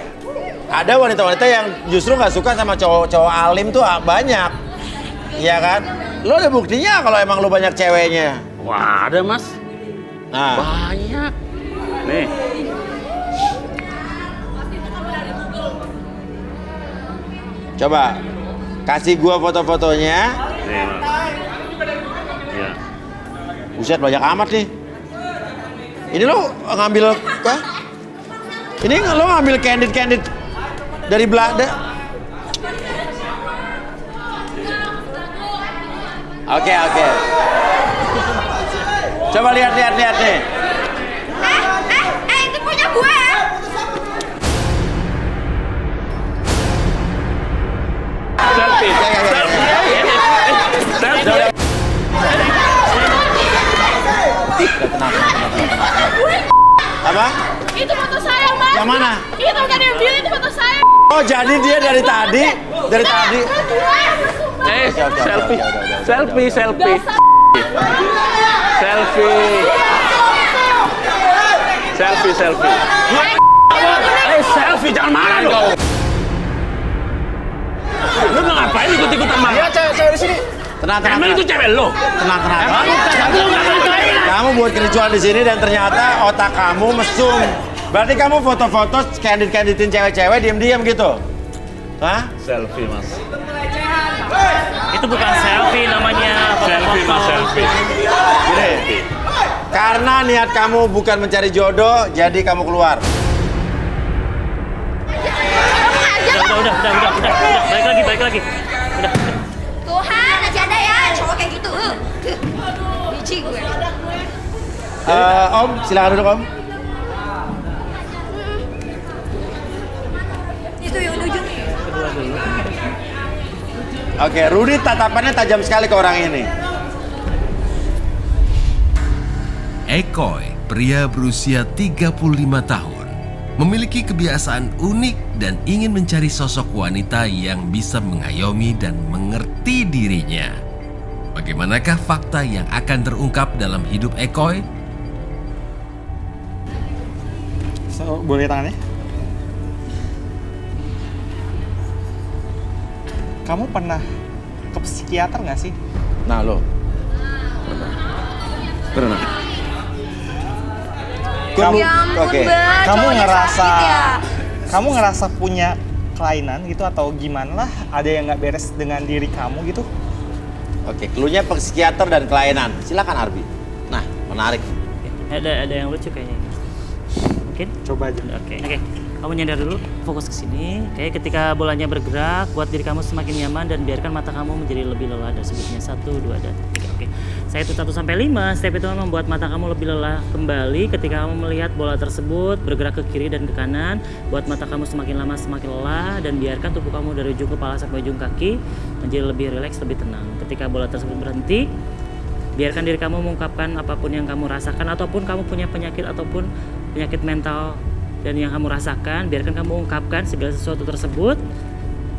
Speaker 1: Ada wanita-wanita yang justru nggak suka sama cowok-cowok alim tuh banyak. Iya kan? Lo ada buktinya kalau emang lo banyak ceweknya.
Speaker 10: Wah, ada Mas.
Speaker 1: Nah,
Speaker 10: Banyak. Nih.
Speaker 1: coba kasih gua foto-fotonya.
Speaker 10: Nih, Mas. Iya.
Speaker 1: Buset, banyak amat nih. Ini lo ngambil apa? Ini lo ngambil candid dari Belanda. Oke. Coba lihat nih.
Speaker 3: Itu punya gue ya.
Speaker 10: Selfie. Selfie.
Speaker 1: Tenang. Apa?
Speaker 3: Itu foto saya, Mas.
Speaker 1: Yang mana?
Speaker 3: Itu kan yang bilang itu foto saya.
Speaker 1: Oh, jadi dia dari tadi.
Speaker 10: Selfie. Selfie. Selfie, jangan marah dong. Lu ngapain ikut-ikutan marah?
Speaker 8: Iya, cewek di sini.
Speaker 1: Tenang.
Speaker 10: Emang itu cewek lo?
Speaker 1: Tenang.
Speaker 10: Lu nggak bantuin?
Speaker 1: Kamu buat kericuan di sini dan ternyata otak kamu mesum. Berarti kamu foto-foto candidin cewek-cewek diam-diam gitu? Hah?
Speaker 10: Selfie, Mas.
Speaker 4: Itu bukan selfie namanya.
Speaker 10: Selfie, Mas, selfie.
Speaker 1: Gini, karena niat kamu bukan mencari jodoh, jadi kamu keluar.
Speaker 4: Udah. Balik lagi. Udah.
Speaker 3: Tuhan, aja ada ya cowok kayak gitu. Biji gue.
Speaker 1: Om, silakan duduk Om.
Speaker 3: Itu yang ujung.
Speaker 1: Oke, Rudy tatapannya tajam sekali ke orang ini.
Speaker 2: Ekoy, pria berusia 35 tahun, memiliki kebiasaan unik dan ingin mencari sosok wanita yang bisa mengayomi dan mengerti dirinya. Bagaimanakah fakta yang akan terungkap dalam hidup Ekoy?
Speaker 8: Boleh tangannya? Kamu pernah ke psikiater nggak sih?
Speaker 1: Nah lo. Pernah.
Speaker 8: Kamu,
Speaker 7: Ya ampun,
Speaker 8: oke.
Speaker 7: Mbak,
Speaker 8: Kamu
Speaker 7: cowoknya
Speaker 8: ngerasa,
Speaker 7: sakit ya?
Speaker 8: kamu ngerasa punya kelainan gitu atau gimana lah? Ada yang nggak beres dengan diri kamu gitu?
Speaker 1: Oke, cluenya psikiater dan kelainan. Silakan Arbi. Nah, menarik.
Speaker 4: Ada yang lucu kayaknya. Mungkin?
Speaker 8: Coba aja.
Speaker 4: Oke. Kamu nyadar dulu, fokus ke sini. Oke, ketika bolanya bergerak, buat diri kamu semakin nyaman dan biarkan mata kamu menjadi lebih lelah dari sebelumnya. 1, 2, dan 3. Oke. Saya hitung 1 sampai 5. Step itu membuat mata kamu lebih lelah kembali ketika kamu melihat bola tersebut bergerak ke kiri dan ke kanan. Buat mata kamu semakin lama semakin lelah dan biarkan tubuh kamu dari ujung kepala sampai ujung kaki menjadi lebih rileks, lebih tenang. Ketika bola tersebut berhenti, biarkan diri kamu mengungkapkan apapun yang kamu rasakan ataupun kamu punya penyakit ataupun penyakit mental dan yang kamu rasakan, biarkan kamu ungkapkan segala sesuatu tersebut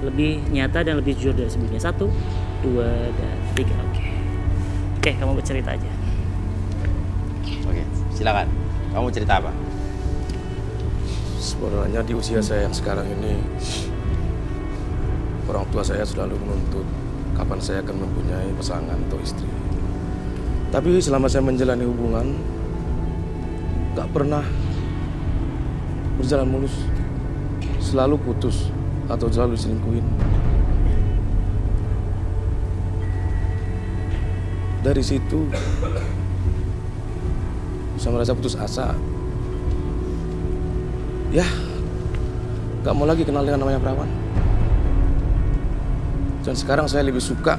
Speaker 4: lebih nyata dan lebih jujur dari sebelumnya. 1, 2, dan 3. Oke, kamu bercerita aja.
Speaker 1: Oke, silakan. Kamu cerita apa?
Speaker 11: Sebenarnya di usia saya yang sekarang ini, orang tua saya selalu menuntut kapan saya akan mempunyai pasangan atau istri. Tapi selama saya menjalani hubungan, gak pernah berjalan mulus, selalu putus atau selalu diselingkuhin. Dari situ saya merasa putus asa. Ya, gak mau lagi kenal dengan namanya perawan. Dan sekarang saya lebih suka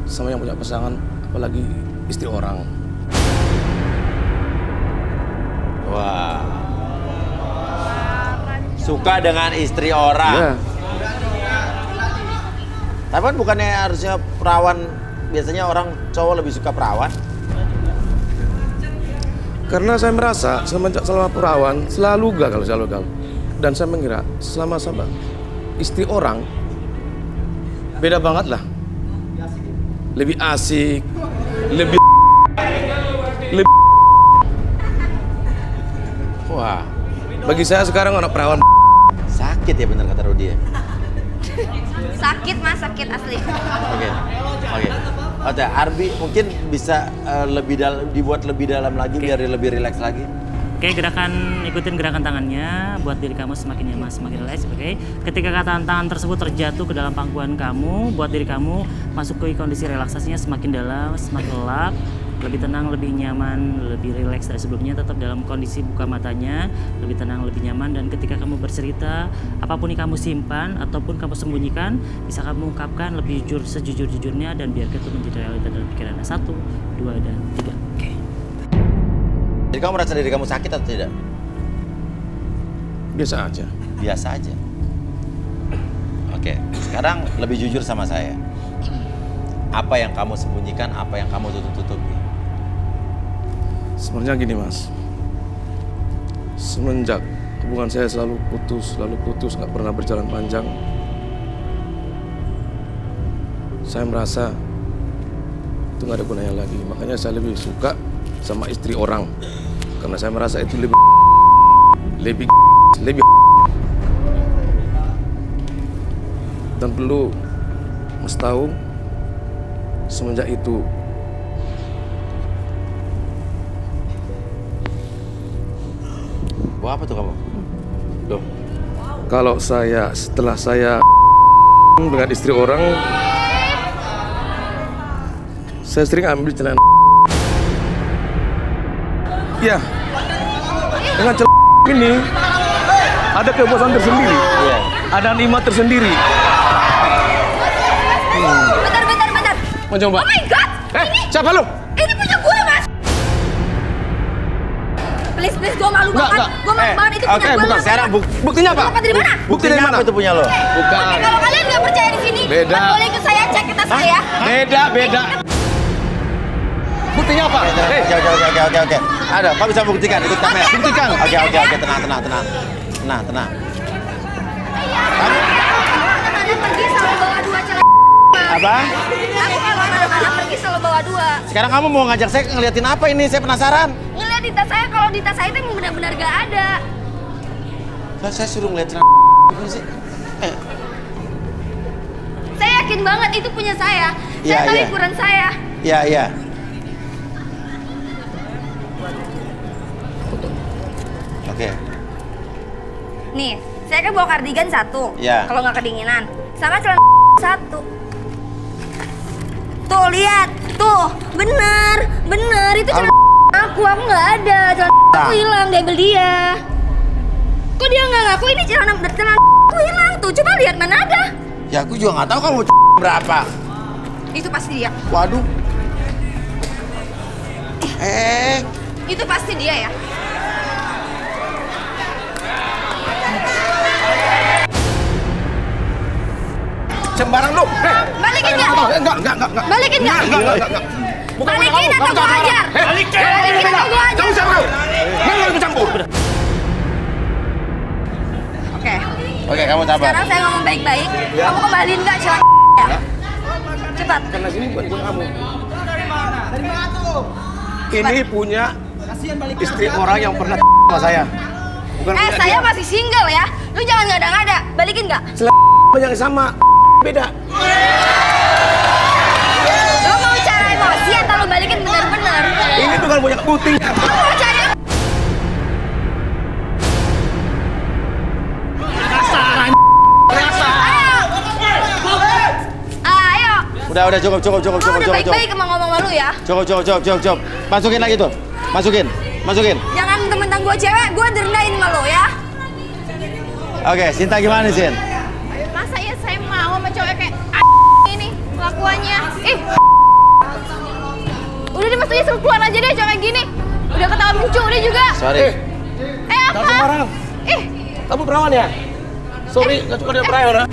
Speaker 11: sama yang punya pasangan, apalagi istri orang.
Speaker 1: Wah. Suka dengan istri orang.
Speaker 11: Ya,
Speaker 1: Tapi kan bukannya harusnya perawan, biasanya orang cowok lebih suka perawan.
Speaker 11: karena saya merasa semenjak selama perawan selalu gagal. Dan saya mengira selama istri orang beda banget lah. Lebih asik, lebih
Speaker 1: Wah,
Speaker 11: bagi saya sekarang anak perawan.
Speaker 1: sakit ya bener kata Rudi ya.
Speaker 7: Sakit mas, sakit asli.
Speaker 1: Oke. Oke, Arbi mungkin bisa dibuat lebih dalam lagi biar dia lebih rileks lagi.
Speaker 4: Oke, ikutin gerakan tangannya buat diri kamu semakin nyaman, semakin rileks. Oke. Ketika tangan tersebut terjatuh ke dalam pangkuan kamu, buat diri kamu masuk ke kondisi relaksasinya semakin dalam, semakin lelap, lebih tenang, lebih nyaman, lebih rileks dari sebelumnya. Tetap dalam kondisi buka matanya, lebih tenang, lebih nyaman. Dan ketika kamu bercerita, apapun yang kamu simpan ataupun kamu sembunyikan, bisa kamu ungkapkan lebih jujur, sejujur-jujurnya, dan biarkan itu menjadi realita dalam pikirannya. 1, 2, dan 3. Oke.
Speaker 1: Jadi kamu merasa diri kamu sakit atau tidak?
Speaker 11: Biasa aja.
Speaker 1: Biasa aja. Oke, sekarang lebih jujur sama saya. Apa yang kamu sembunyikan, apa yang kamu tutup-tutupi?
Speaker 11: Sebenarnya gini mas, semenjak hubungan saya selalu putus, gak pernah berjalan panjang, saya merasa itu gak ada gunanya lagi. Makanya saya lebih suka sama istri orang, karena saya merasa itu lebih dan perlu mas tahu, semenjak itu
Speaker 1: Wah, apa tuh kamu? Loh,
Speaker 11: kalau setelah saya dengan istri orang, saya sering ambil celana. Ya, dengan celana ini ada kepuasan tersendiri, ada nikmat tersendiri.
Speaker 7: Bentar.
Speaker 11: Mau coba?
Speaker 7: Oh my god!
Speaker 11: Siapa lu?
Speaker 7: Ini punya gue mas! Please, gue malu banget. Gue malu banget, itu punya gue.
Speaker 1: bukan sekarang.
Speaker 11: Buktinya apa?
Speaker 7: Dapat dari mana?
Speaker 11: Bukti dari mana?
Speaker 1: Apa itu punya lo?
Speaker 11: Bukan.
Speaker 7: Oke, kalau kalian nggak percaya di sini,
Speaker 11: Beda.
Speaker 7: mas boleh ikut saya cek ke tas saya.
Speaker 11: Beda.
Speaker 6: Buktinya apa?
Speaker 1: Oke. Ada, kau bisa buktikan, ikut kamera.
Speaker 6: Buktikan.
Speaker 1: Oke, tenang. Tenang. Kamu
Speaker 3: Pergi selalu bawa 2 celana.
Speaker 1: apa?
Speaker 3: Aku kalau mana-mana pergi selalu bawa 2.
Speaker 1: Sekarang kamu mau ngajak saya ngeliatin apa ini? Saya penasaran.
Speaker 3: Ngeliat di tas saya, kalau di tas saya itu emang benar-benar gak ada.
Speaker 1: Saya suruh ngeliat celana sih.
Speaker 3: Saya yakin banget itu punya saya.
Speaker 1: Iya,
Speaker 3: Saya tahu
Speaker 1: iya.
Speaker 3: ukuran saya.
Speaker 1: Iya. Oke.
Speaker 3: Nih, saya kan bawa kardigan 1.
Speaker 1: Iya.
Speaker 3: Kalau nggak kedinginan. Sama celana 1. Tuh, lihat. Tuh, bener. Itu celana aku nggak ada. Celana aku hilang, diambil dia. Kok dia nggak ngaku ini celana aku hilang? Tuh, coba lihat mana ada.
Speaker 1: Ya aku juga nggak tahu kamu berapa.
Speaker 3: Itu pasti dia.
Speaker 1: Waduh.
Speaker 3: Itu pasti dia ya.
Speaker 11: Sembarang lu.
Speaker 3: Balikin nggak?
Speaker 11: Enggak.
Speaker 3: Balikin nggak? Balikin atau gua ajar? Balikin atau gua ajar?
Speaker 11: Kamu siapa kau? Jangan ikut campur.
Speaker 1: Oke, kamu sabar.
Speaker 3: Sekarang saya ngomong baik-baik. Kamu kembaliin nggak celana ya? Cepat.
Speaker 11: Karena sini bukan punya kamu. Ini punya istri orang yang pernah sama saya. Bukan punya
Speaker 3: Saya
Speaker 11: dia.
Speaker 3: masih single ya. Lu jangan ngada-ngada. Balikin nggak?
Speaker 11: Yang sama beda.
Speaker 3: Lu mau cara emosi atau lu balikin bener-bener?
Speaker 11: Ini bukan punya putih.
Speaker 3: Lu mau cari Ayo.
Speaker 1: Udah cukup.
Speaker 3: Lu udah baik-baik emang ngomong sama lu ya.
Speaker 1: Cukup. Masukin lagi tuh. Masukin.
Speaker 3: Jangan mentang gua cewek, gua direndahin sama lu ya.
Speaker 1: Oke, Sinta gimana, Sin?
Speaker 9: Masa ya saya mau sama cowok kayak ini kelakuannya. Udah deh mestinya suruh keluar aja deh cowok kayak gini. Udah ketawa lucu udah juga.
Speaker 1: Sorry.
Speaker 9: Apa?
Speaker 11: Kamu sembarang. Kamu perawan ya? Sorry, nggak suka dia perawan.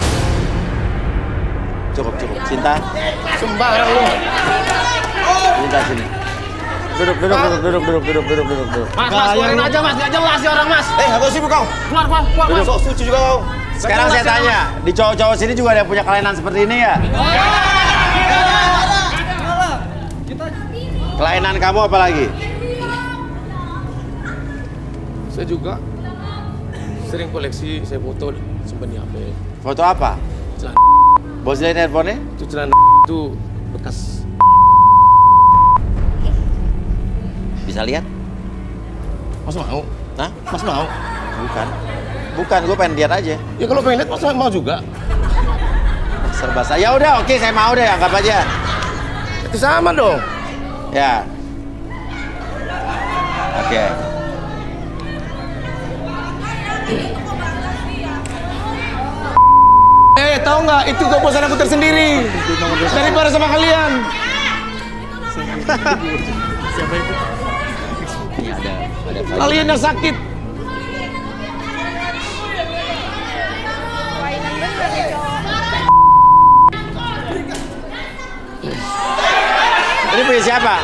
Speaker 1: Cukup. Sinta.
Speaker 11: Sembarang lu.
Speaker 1: Sinta sini. Duduk.
Speaker 11: Mas, keluarin aja mas, nggak jelas sih orang mas.
Speaker 1: Aku sibuk kau.
Speaker 11: Keluar mas.
Speaker 1: Sok suci juga kau. Sekarang saya tanya, di cowok-cowok sini juga ada yang punya kelainan seperti ini ya? Kelainan kamu apa lagi?
Speaker 11: Saya juga sering koleksi, saya foto simpan di HP.
Speaker 1: Foto apa?
Speaker 11: Celana
Speaker 1: Bosin handphone-nya?
Speaker 11: itu celana itu bekas.
Speaker 1: Bisa lihat?
Speaker 11: Mas mau?
Speaker 1: Hah?
Speaker 11: Mas mau?
Speaker 1: Bukan, gue pengen lihat aja.
Speaker 11: Ya kalau pengen lihat mas mau juga.
Speaker 1: Serba saya. Ya udah, oke, saya mau deh, anggap aja.
Speaker 11: Itu sama dong.
Speaker 1: Ya. Oke.
Speaker 11: Tahu nggak? Itu kepuasan aku tersendiri daripada sama kalian.
Speaker 4: Siapa itu?
Speaker 11: Kalian yang sakit.
Speaker 1: Ini punya siapa?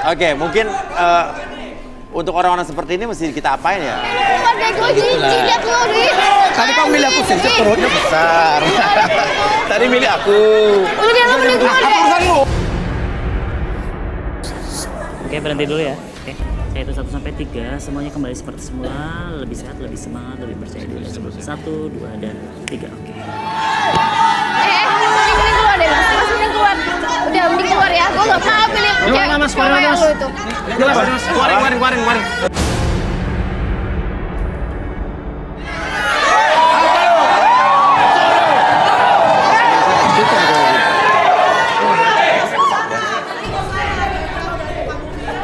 Speaker 1: Oke, mungkin untuk orang-orang seperti ini mesti kita apain ya?
Speaker 9: Bukan kayak gue jijik liat lu nih.
Speaker 11: Tadi kamu milih aku sih, perutnya besar. Tadi milih aku.
Speaker 9: Udah dia mending keluar deh.
Speaker 11: Urusanmu.
Speaker 4: Oke, berhenti dulu ya. Oke, saya hitung 1 sampai 3, semuanya kembali seperti semula, lebih sehat, lebih semangat, lebih percaya diri. 1, 2, dan 3. Oke.
Speaker 9: Mending keluar deh mas. Mas mending keluar. Udah mending keluar ya. Gue nggak mau pilih
Speaker 11: Keluar, Mas, keluar,
Speaker 9: cewek
Speaker 11: Mas.
Speaker 9: lu itu.
Speaker 11: Keluarin.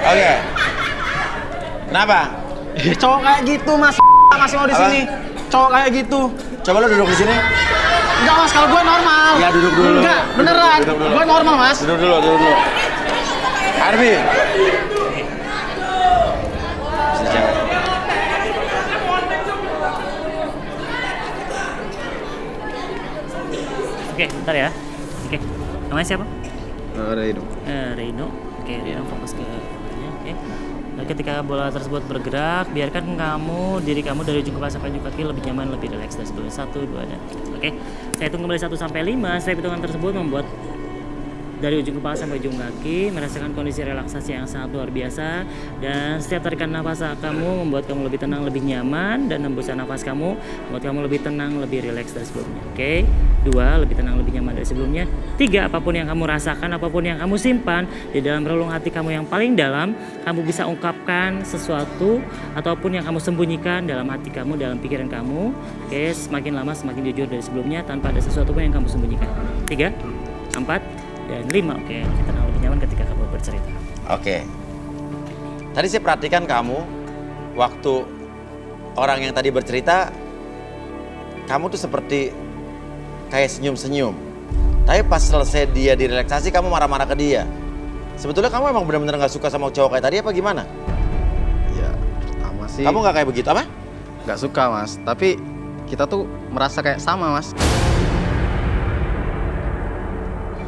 Speaker 1: Oke. Kenapa?
Speaker 8: Cowok kayak gitu mas, masih mau di sini. Cowok kayak gitu.
Speaker 1: Coba lu duduk di sini.
Speaker 8: Enggak mas, kalau gue normal.
Speaker 1: Ya duduk dulu.
Speaker 8: Enggak, beneran.
Speaker 1: Duduk dulu.
Speaker 8: Gue normal mas.
Speaker 1: Duduk dulu. Arbi. Si cewek.
Speaker 4: Oke, bentar ya. Oke, namanya siapa?
Speaker 1: Reno.
Speaker 4: Reno. Oke, tenang, fokus ke bolanya. Oke. Nah, ketika bola tersebut bergerak, biarkan diri kamu dari ujung kepala sampai ujung kaki lebih nyaman, lebih rileks dari sebelumnya. 1, 2, dan 3. Oke. Saya hitung kembali 1 sampai 5. Setiap hitungan tersebut membuat dari ujung kepala sampai ujung kaki merasakan kondisi relaksasi yang sangat luar biasa, dan setiap tarikan nafas kamu membuat kamu lebih tenang, lebih nyaman, dan hembusan nafas kamu membuat kamu lebih tenang, lebih rileks dari sebelumnya. Oke. 2, lebih tenang, lebih nyaman dari sebelumnya. 3, apapun yang kamu rasakan, apapun yang kamu simpan di dalam relung hati kamu yang paling dalam, kamu bisa ungkapkan sesuatu ataupun yang kamu sembunyikan dalam hati kamu, dalam pikiran kamu. Oke, semakin lama semakin jujur dari sebelumnya tanpa ada sesuatu pun yang kamu sembunyikan. 3, 4, dan 5. Oke, kita tenang, lebih nyaman ketika kamu bercerita.
Speaker 1: Oke. Tadi saya perhatikan kamu waktu orang yang tadi bercerita, kamu tuh seperti kayak senyum-senyum. Tapi pas selesai dia direlaksasi, kamu marah-marah ke dia. Sebetulnya kamu emang benar-benar nggak suka sama cowok kayak tadi apa gimana?
Speaker 6: Ya, pertama sih.
Speaker 1: Kamu nggak kayak begitu apa?
Speaker 6: Nggak suka, Mas. Tapi kita tuh merasa kayak sama, Mas.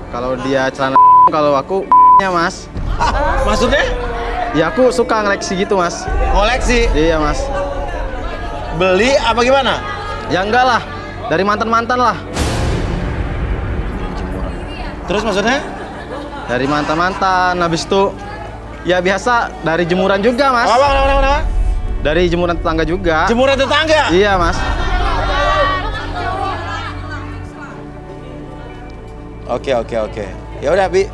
Speaker 6: Kalau dia celana kalau aku nya, Mas.
Speaker 1: Maksudnya?
Speaker 6: Ya aku suka ngoleksi gitu, Mas.
Speaker 1: Koleksi?
Speaker 6: Iya, Mas.
Speaker 1: Beli apa gimana?
Speaker 6: Ya enggak lah. Dari mantan-mantan lah.
Speaker 1: Terus maksudnya?
Speaker 6: Dari mantan-mantan, habis itu ya biasa dari jemuran juga, Mas.
Speaker 1: Apa?
Speaker 6: Dari jemuran tetangga juga.
Speaker 1: Jemuran tetangga?
Speaker 6: Iya, Mas.
Speaker 1: Oke. Ya udah, Bi.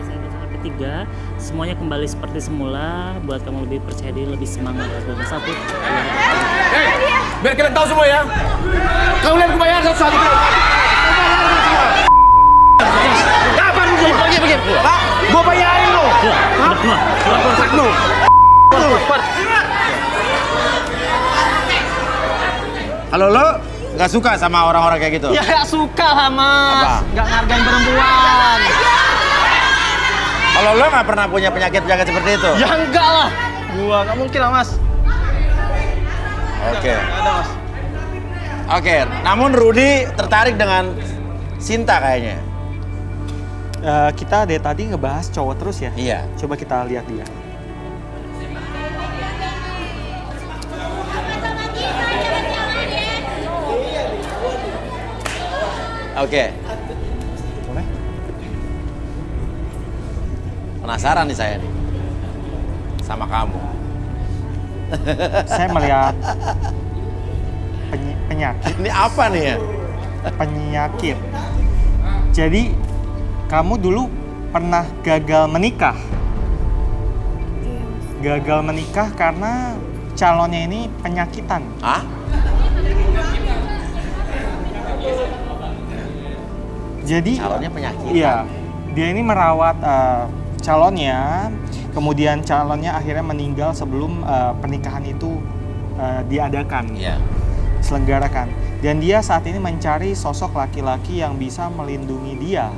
Speaker 4: Saya hitung ketiga, semuanya kembali seperti semula, buat kamu lebih percaya diri, lebih semangat. 1, 2, 3.
Speaker 11: Biar kalian tahu semua ya. Kalian kebayang satu-satu. Kapan lu pergi? Pak, gua bayarin lu.
Speaker 1: Kalau lo nggak suka sama orang-orang kayak gitu?
Speaker 5: Ya nggak suka lah, Mas.
Speaker 1: Apa?
Speaker 5: Nggak ngargain perempuan.
Speaker 1: Kalau lo nggak pernah punya penyakit-penyakit seperti itu?
Speaker 5: Ya enggak lah.
Speaker 6: Gua nggak mungkin lah, Mas.
Speaker 1: Oke.
Speaker 6: Nggak ada, Mas.
Speaker 1: Oke, namun Rudy tertarik dengan Sinta kayaknya.
Speaker 8: Kita dari tadi ngebahas cowok terus ya?
Speaker 1: Iya.
Speaker 8: Coba kita lihat dia.
Speaker 1: Oke.
Speaker 8: Boleh?
Speaker 1: Penasaran nih saya nih. Sama kamu.
Speaker 8: Saya melihat penyakit.
Speaker 1: Ini apa nih ya?
Speaker 8: Penyakit. Jadi, kamu dulu pernah gagal menikah? Gagal menikah karena calonnya ini penyakitan.
Speaker 1: Hah?
Speaker 8: Jadi
Speaker 1: Calonnya penyakitan?
Speaker 8: Iya, dia ini merawat calonnya, kemudian calonnya akhirnya meninggal sebelum pernikahan itu diadakan,
Speaker 1: Iya.
Speaker 8: selenggarakan. Dan dia saat ini mencari sosok laki-laki yang bisa melindungi dia.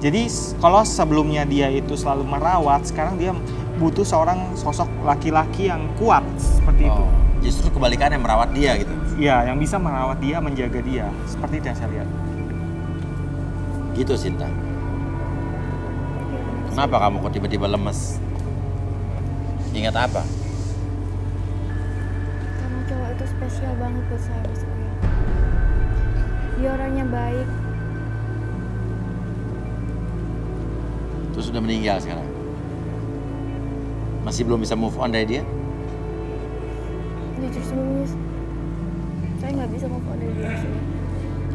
Speaker 8: Jadi kalau sebelumnya dia itu selalu merawat, sekarang dia butuh seorang sosok laki-laki yang kuat seperti itu.
Speaker 1: Justru kebalikannya merawat dia gitu.
Speaker 8: Iya, yang bisa merawat dia, menjaga dia. Seperti itu yang saya lihat.
Speaker 1: Gitu, Sinta. Kenapa kamu kok tiba-tiba lemes? Ingat apa?
Speaker 9: Karena cowok itu spesial banget buat saya, Mas Uin. Dia orangnya baik.
Speaker 1: Terus sudah meninggal sekarang. Masih belum bisa move on dari dia?
Speaker 9: Jujur semua, saya nggak bisa move on dari dia sih.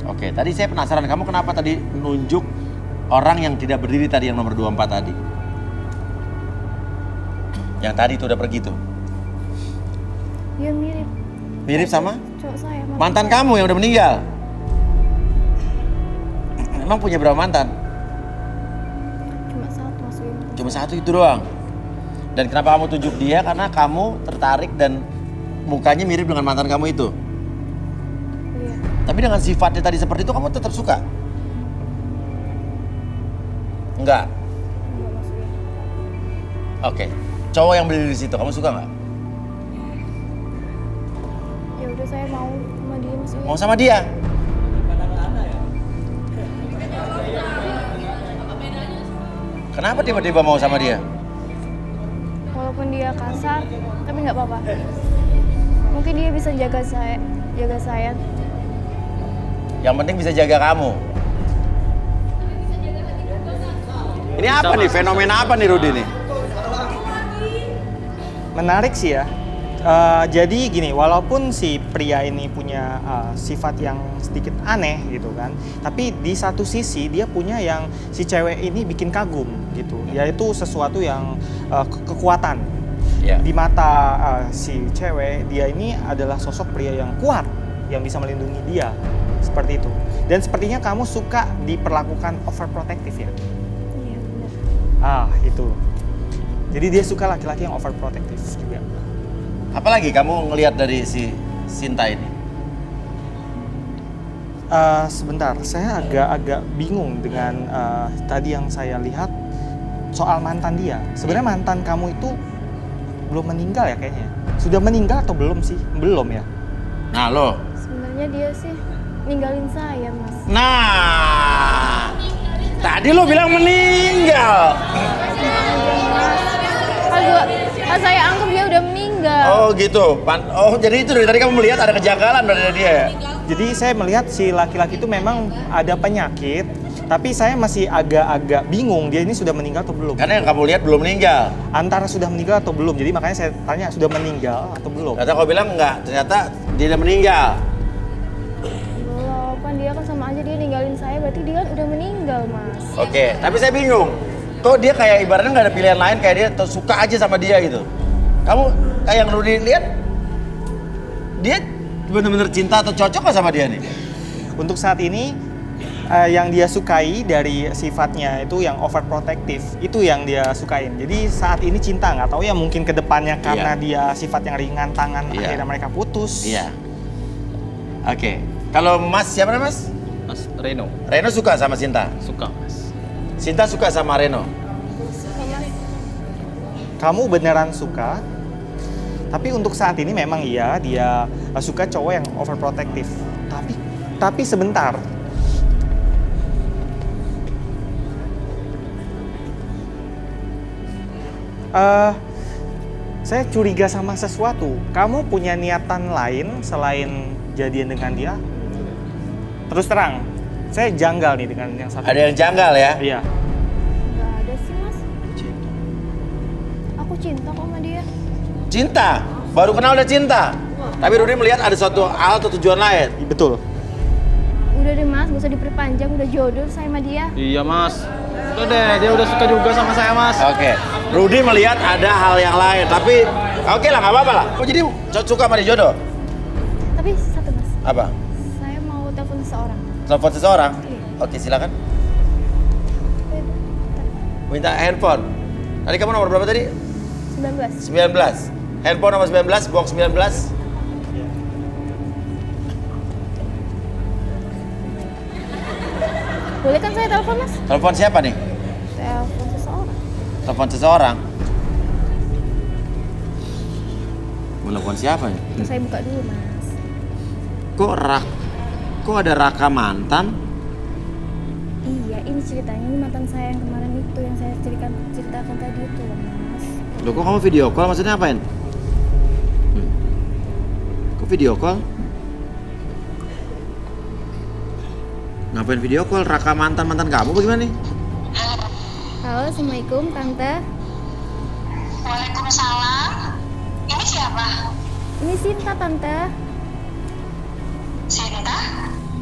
Speaker 1: Oke, tadi saya penasaran kamu kenapa tadi nunjuk orang yang tidak berdiri tadi, yang nomor 24 tadi. Yang tadi itu udah pergi tuh.
Speaker 9: Dia mirip.
Speaker 1: Mirip sama
Speaker 9: Cowok saya.
Speaker 1: mantan kamu yang udah meninggal. Emang punya berapa mantan?
Speaker 9: Cuma satu, Mas Uin.
Speaker 1: Cuma satu itu doang. Dan kenapa kamu tunjuk dia? Karena kamu tertarik dan mukanya mirip dengan mantan kamu itu.
Speaker 9: Iya.
Speaker 1: Tapi dengan sifatnya tadi seperti itu, kamu tetap suka? Enggak?
Speaker 9: Enggak, Mas Uin.
Speaker 1: Oke. Cowok yang berdiri di situ, kamu suka nggak?
Speaker 9: Ya udah, saya mau sama dia, Mas Uin.
Speaker 1: Mau sama dia? Kenapa tiba-tiba mau sama dia?
Speaker 9: Walaupun dia kasar, tapi nggak apa-apa. Mungkin dia bisa jaga saya.
Speaker 1: Yang penting bisa jaga kamu. Ini apa nih? Fenomena apa nih Rudi nih?
Speaker 8: Menarik sih ya. Jadi gini, walaupun si pria ini punya sifat yang sedikit aneh gitu kan, tapi di satu sisi dia punya yang si cewek ini bikin kagum gitu, yaitu sesuatu yang kekuatan.
Speaker 1: Yeah.
Speaker 8: Di mata si cewek, dia ini adalah sosok pria yang kuat, yang bisa melindungi dia, seperti itu. Dan sepertinya kamu suka diperlakukan overprotective ya?
Speaker 9: Iya, benar.
Speaker 8: Itu. Jadi dia suka laki-laki yang overprotective juga.
Speaker 1: Apalagi kamu ngelihat dari si Sinta ini?
Speaker 8: Sebentar, saya agak bingung dengan tadi yang saya lihat soal mantan dia. Sebenarnya mantan kamu itu belum meninggal ya kayaknya? Sudah meninggal atau belum sih? Belum ya?
Speaker 1: Nah lo.
Speaker 9: Sebenarnya dia sih ninggalin saya, Mas.
Speaker 1: Nah, tadi lo bilang meninggal.
Speaker 9: Pas saya anggap dia udah meninggal.
Speaker 1: Oh gitu. Oh jadi itu dari tadi kamu melihat ada kejanggalan dari dia ya?
Speaker 8: Jadi saya melihat si laki-laki itu memang ada penyakit, tapi saya masih agak-agak bingung dia ini sudah meninggal atau belum.
Speaker 1: Karena yang kamu lihat belum meninggal.
Speaker 8: Antara sudah meninggal atau belum, jadi makanya saya tanya sudah meninggal atau belum.
Speaker 1: Ternyata kau bilang enggak, ternyata dia udah meninggal.
Speaker 9: Belum, kan dia kan sama aja dia ninggalin saya, berarti dia kan udah meninggal, Mas.
Speaker 1: Oke, tapi saya bingung. Kok dia kayak ibaratnya nggak ada pilihan lain, kayak dia suka aja sama dia gitu. Kamu kayak yang Rudi lihat, dia bener-bener cinta atau cocok gak sama dia nih?
Speaker 8: Untuk saat ini yang dia sukai dari sifatnya itu yang overprotective, itu yang dia sukain. Jadi saat ini cinta, nggak tahu ya mungkin kedepannya karena dia sifat yang ringan tangan akhirnya mereka putus.
Speaker 1: Iya. Oke, kalau Mas siapa namanya Mas?
Speaker 5: Mas Reno.
Speaker 1: Reno suka sama Sinta?
Speaker 5: Suka, Mas.
Speaker 1: Sinta suka sama Reno?
Speaker 8: Kamu beneran suka, tapi untuk saat ini memang iya dia suka cowok yang overprotective. Tapi sebentar. Saya curiga sama sesuatu. Kamu punya niatan lain selain jadian dengan dia? Terus terang, saya janggal nih dengan yang satu.
Speaker 1: Ada yang janggal ya?
Speaker 8: Iya.
Speaker 9: Nggak ada sih, Mas. Aku cinta kok sama dia.
Speaker 1: Cinta? Baru kenal udah cinta? Tapi Rudi melihat ada suatu hal atau tujuan lain?
Speaker 8: Betul.
Speaker 9: Udah deh, Mas, gak usah diperpanjang, udah jodoh saya sama dia.
Speaker 5: Iya, Mas. Udah deh, dia udah suka juga sama saya, Mas.
Speaker 1: Oke. Rudi melihat ada hal yang lain, tapi oke lah, nggak apa-apa lah. Oh jadi suka sama dia jodoh?
Speaker 9: Tapi satu, Mas.
Speaker 1: Apa?
Speaker 9: Saya mau telepon seseorang.
Speaker 1: Telepon seseorang?
Speaker 9: Iya.
Speaker 1: Oke, silakan. Minta handphone. Tadi kamu nomor berapa tadi?
Speaker 9: 19.
Speaker 1: 19. Handphone nomor 19, box 19.
Speaker 9: Boleh kan saya telepon, Mas?
Speaker 1: Telepon siapa nih?
Speaker 9: Telepon seseorang.
Speaker 1: Telepon seseorang. Mau telepon siapa nih?
Speaker 9: Saya buka dulu, Mas.
Speaker 1: Kok ada Raka mantan?
Speaker 9: Iya, ini ceritanya, ini mantan saya yang kemarin itu yang saya ceritakan tadi itu, Mas.
Speaker 1: Loh, kok kamu video call? Maksudnya apain? Kok video call? Ngapain video call? Raka mantan kamu bagaimana nih?
Speaker 9: Halo, Assalamualaikum, Tante.
Speaker 12: Waalaikumsalam. Ini siapa?
Speaker 9: Ini Sinta, Tante.
Speaker 12: Sinta?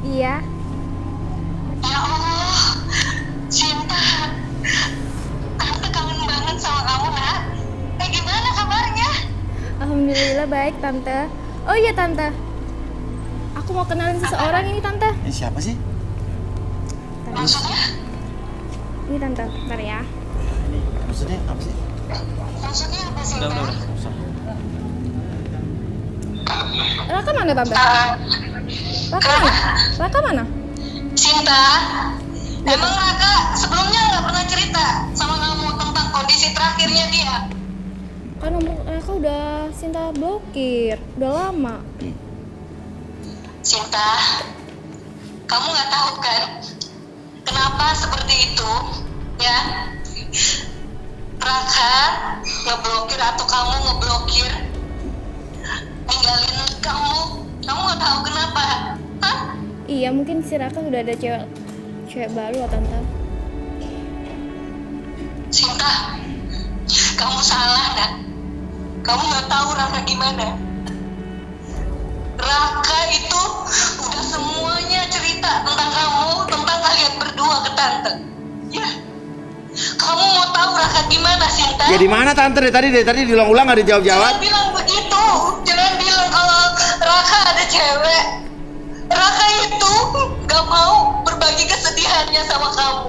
Speaker 9: Iya.
Speaker 12: Ya Allah, Sinta. Tante kangen banget sama kamu, Nak. Gimana kabarnya?
Speaker 9: Alhamdulillah baik, Tante. Oh iya, Tante. Aku mau kenalin seseorang ini, Tante.
Speaker 1: Ini siapa sih?
Speaker 12: Maksudnya?
Speaker 9: Ini, Tante. Bentar ya.
Speaker 1: Maksudnya apa sih?
Speaker 12: Maksudnya apa, Sinta?
Speaker 9: Raka mana, Tante? Raka mana?
Speaker 12: Sinta, emang Raka sebelumnya nggak pernah cerita sama kamu tentang kondisi terakhirnya dia?
Speaker 9: Kan nomor Raka udah Sinta blokir. Udah lama.
Speaker 12: Sinta, kamu nggak tahu kan kenapa seperti itu, ya? Raka ngeblokir atau kamu ngeblokir ninggalin kamu nggak tahu kenapa? Hah?
Speaker 9: Iya, mungkin si Raka udah ada cewek baru, Tante.
Speaker 12: Sinta, kamu salah, nak. Kamu nggak tahu Raka gimana. Raka itu udah semuanya cerita tentang kamu, tentang kalian berdua ke Tante. Ya, kamu mau tahu Raka gimana, Sinta?
Speaker 1: Ya di mana Tante? Dari tadi diulang-ulang nggak dijawab-jawab.
Speaker 12: Jangan bilang begitu. Jangan bilang kalau Raka ada cewek. Raka itu gak mau berbagi kesedihannya sama kamu.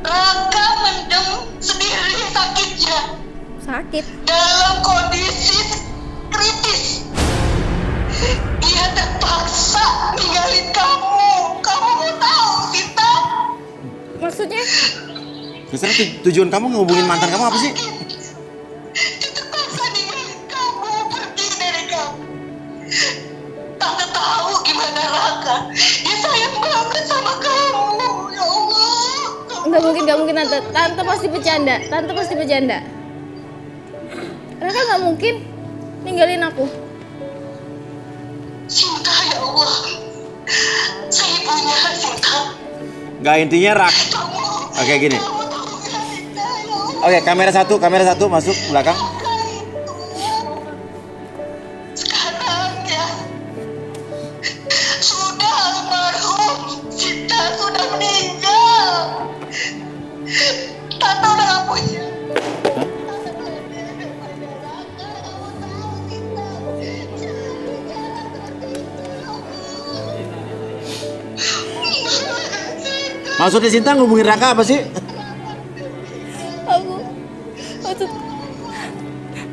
Speaker 12: Raka mendem sendiri sakitnya.
Speaker 9: Sakit?
Speaker 12: Dalam kondisi kritis. Dia terpaksa ninggalin kamu. Kamu mau tahu, Sinta?
Speaker 9: Maksudnya?
Speaker 1: Misalnya tujuan kamu ngehubungin mantan kamu apa sih?
Speaker 12: Dia terpaksa ninggalin kamu, pergi dari kamu. Tante tahu gimana Raka. Dia sayang banget sama kamu. Ya Allah.
Speaker 9: Nggak mungkin Tante. Tante pasti bercanda. Raka nggak mungkin ninggalin aku.
Speaker 12: Sinta, ya Allah. Saya ibunya, Sinta.
Speaker 1: Nggak, intinya Oke, gini. Oke, kamera satu masuk belakang.
Speaker 12: Sekarang ya, sudah almarhum. Sinta sudah meninggal. Tante udah gak punya.
Speaker 1: Maksudnya Sinta ngubungin Raka apa sih?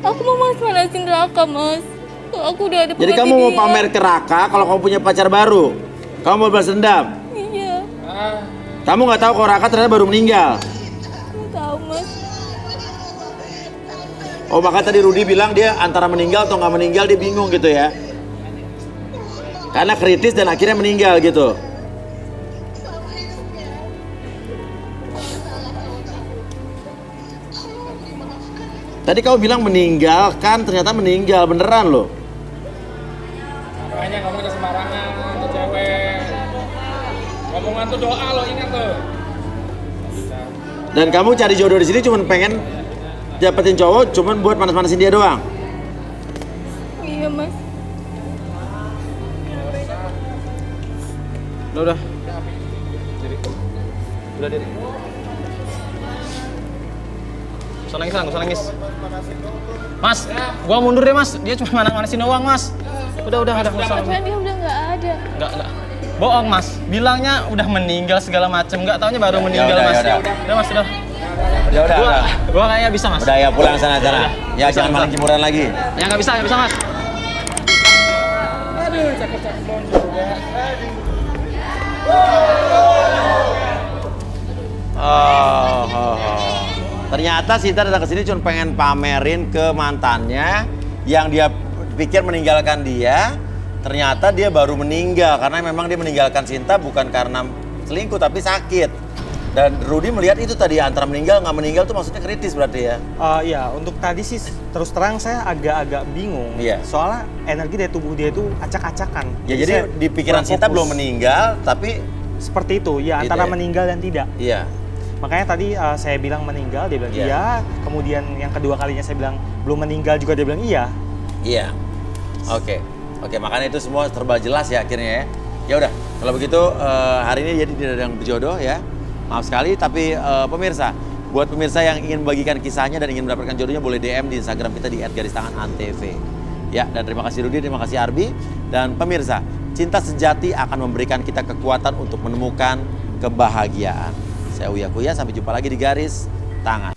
Speaker 9: Aku mau manasin Raka, Mas. Aku udah ada.
Speaker 1: Jadi kamu mau pamer ke Raka kalau kamu punya pacar baru? Kamu mau balas dendam?
Speaker 9: Iya.
Speaker 1: Kamu nggak tahu kalau Raka ternyata baru meninggal?
Speaker 9: Nggak tahu, Mas.
Speaker 1: Oh, maka tadi Rudi bilang dia antara meninggal atau nggak meninggal, dia bingung gitu ya? Karena kritis dan akhirnya meninggal gitu. Tadi kamu bilang meninggal, kan ternyata meninggal beneran loh.
Speaker 13: Makanya ngomongnya sembarangan tuh cewek. Ngomongan tuh doa lo, ingat tuh.
Speaker 1: Dan kamu cari jodoh di sini cuman pengen dapetin cowok, cuman buat manas-manasin dia doang.
Speaker 9: Iya, Mas.
Speaker 11: Udah. Diri. Gak usah nangis. Mas, gua mundur deh, Mas. Dia cuma manas-manasin doang, Mas. Udah, nggak usah.
Speaker 9: Kan dia udah nggak ada.
Speaker 11: Enggak. Bohong, Mas. Bilangnya udah meninggal segala macem. Enggak taunya baru meninggal, Mas. Udah, Mas, udah.
Speaker 1: Ya udah.
Speaker 11: Gua kayaknya bisa, Mas.
Speaker 1: Udah ya, pulang sana. Ya, jangan maling jemuran lagi.
Speaker 11: Ya nggak bisa, Mas.
Speaker 13: Aduh, cakep-cakep bon juga.
Speaker 1: Ternyata Sinta datang ke sini cuma pengen pamerin ke mantannya yang dia pikir meninggalkan dia. Ternyata dia baru meninggal karena memang dia meninggalkan Sinta bukan karena selingkuh tapi sakit. Dan Rudi melihat itu tadi antara meninggal nggak meninggal tuh maksudnya kritis berarti ya?
Speaker 8: Iya, untuk tadi sih terus terang saya agak-agak bingung.
Speaker 1: Iya.
Speaker 8: Soalnya energi dari tubuh dia itu acak-acakan.
Speaker 1: Ya jadi di pikiran Sinta belum meninggal tapi
Speaker 8: seperti itu ya,
Speaker 1: gitu
Speaker 8: antara
Speaker 1: ya?
Speaker 8: meninggal dan tidak.
Speaker 1: Iya.
Speaker 8: Makanya tadi saya bilang meninggal, dia bilang
Speaker 1: Iya.
Speaker 8: iya. Kemudian yang kedua kalinya saya bilang belum meninggal juga, dia bilang iya.
Speaker 1: Iya. Oke, makanya itu semua serba jelas ya akhirnya ya. Ya udah, kalau begitu hari ini jadi tidak ada yang berjodoh ya. Maaf sekali, tapi pemirsa, buat pemirsa yang ingin membagikan kisahnya dan ingin mendapatkan jodohnya boleh DM di Instagram kita di @garistanganantv. Ya, dan terima kasih Rudi, terima kasih Arbi. Dan pemirsa, cinta sejati akan memberikan kita kekuatan untuk menemukan kebahagiaan. Saya Uya Kuya, sampai jumpa lagi di Garis Tangan.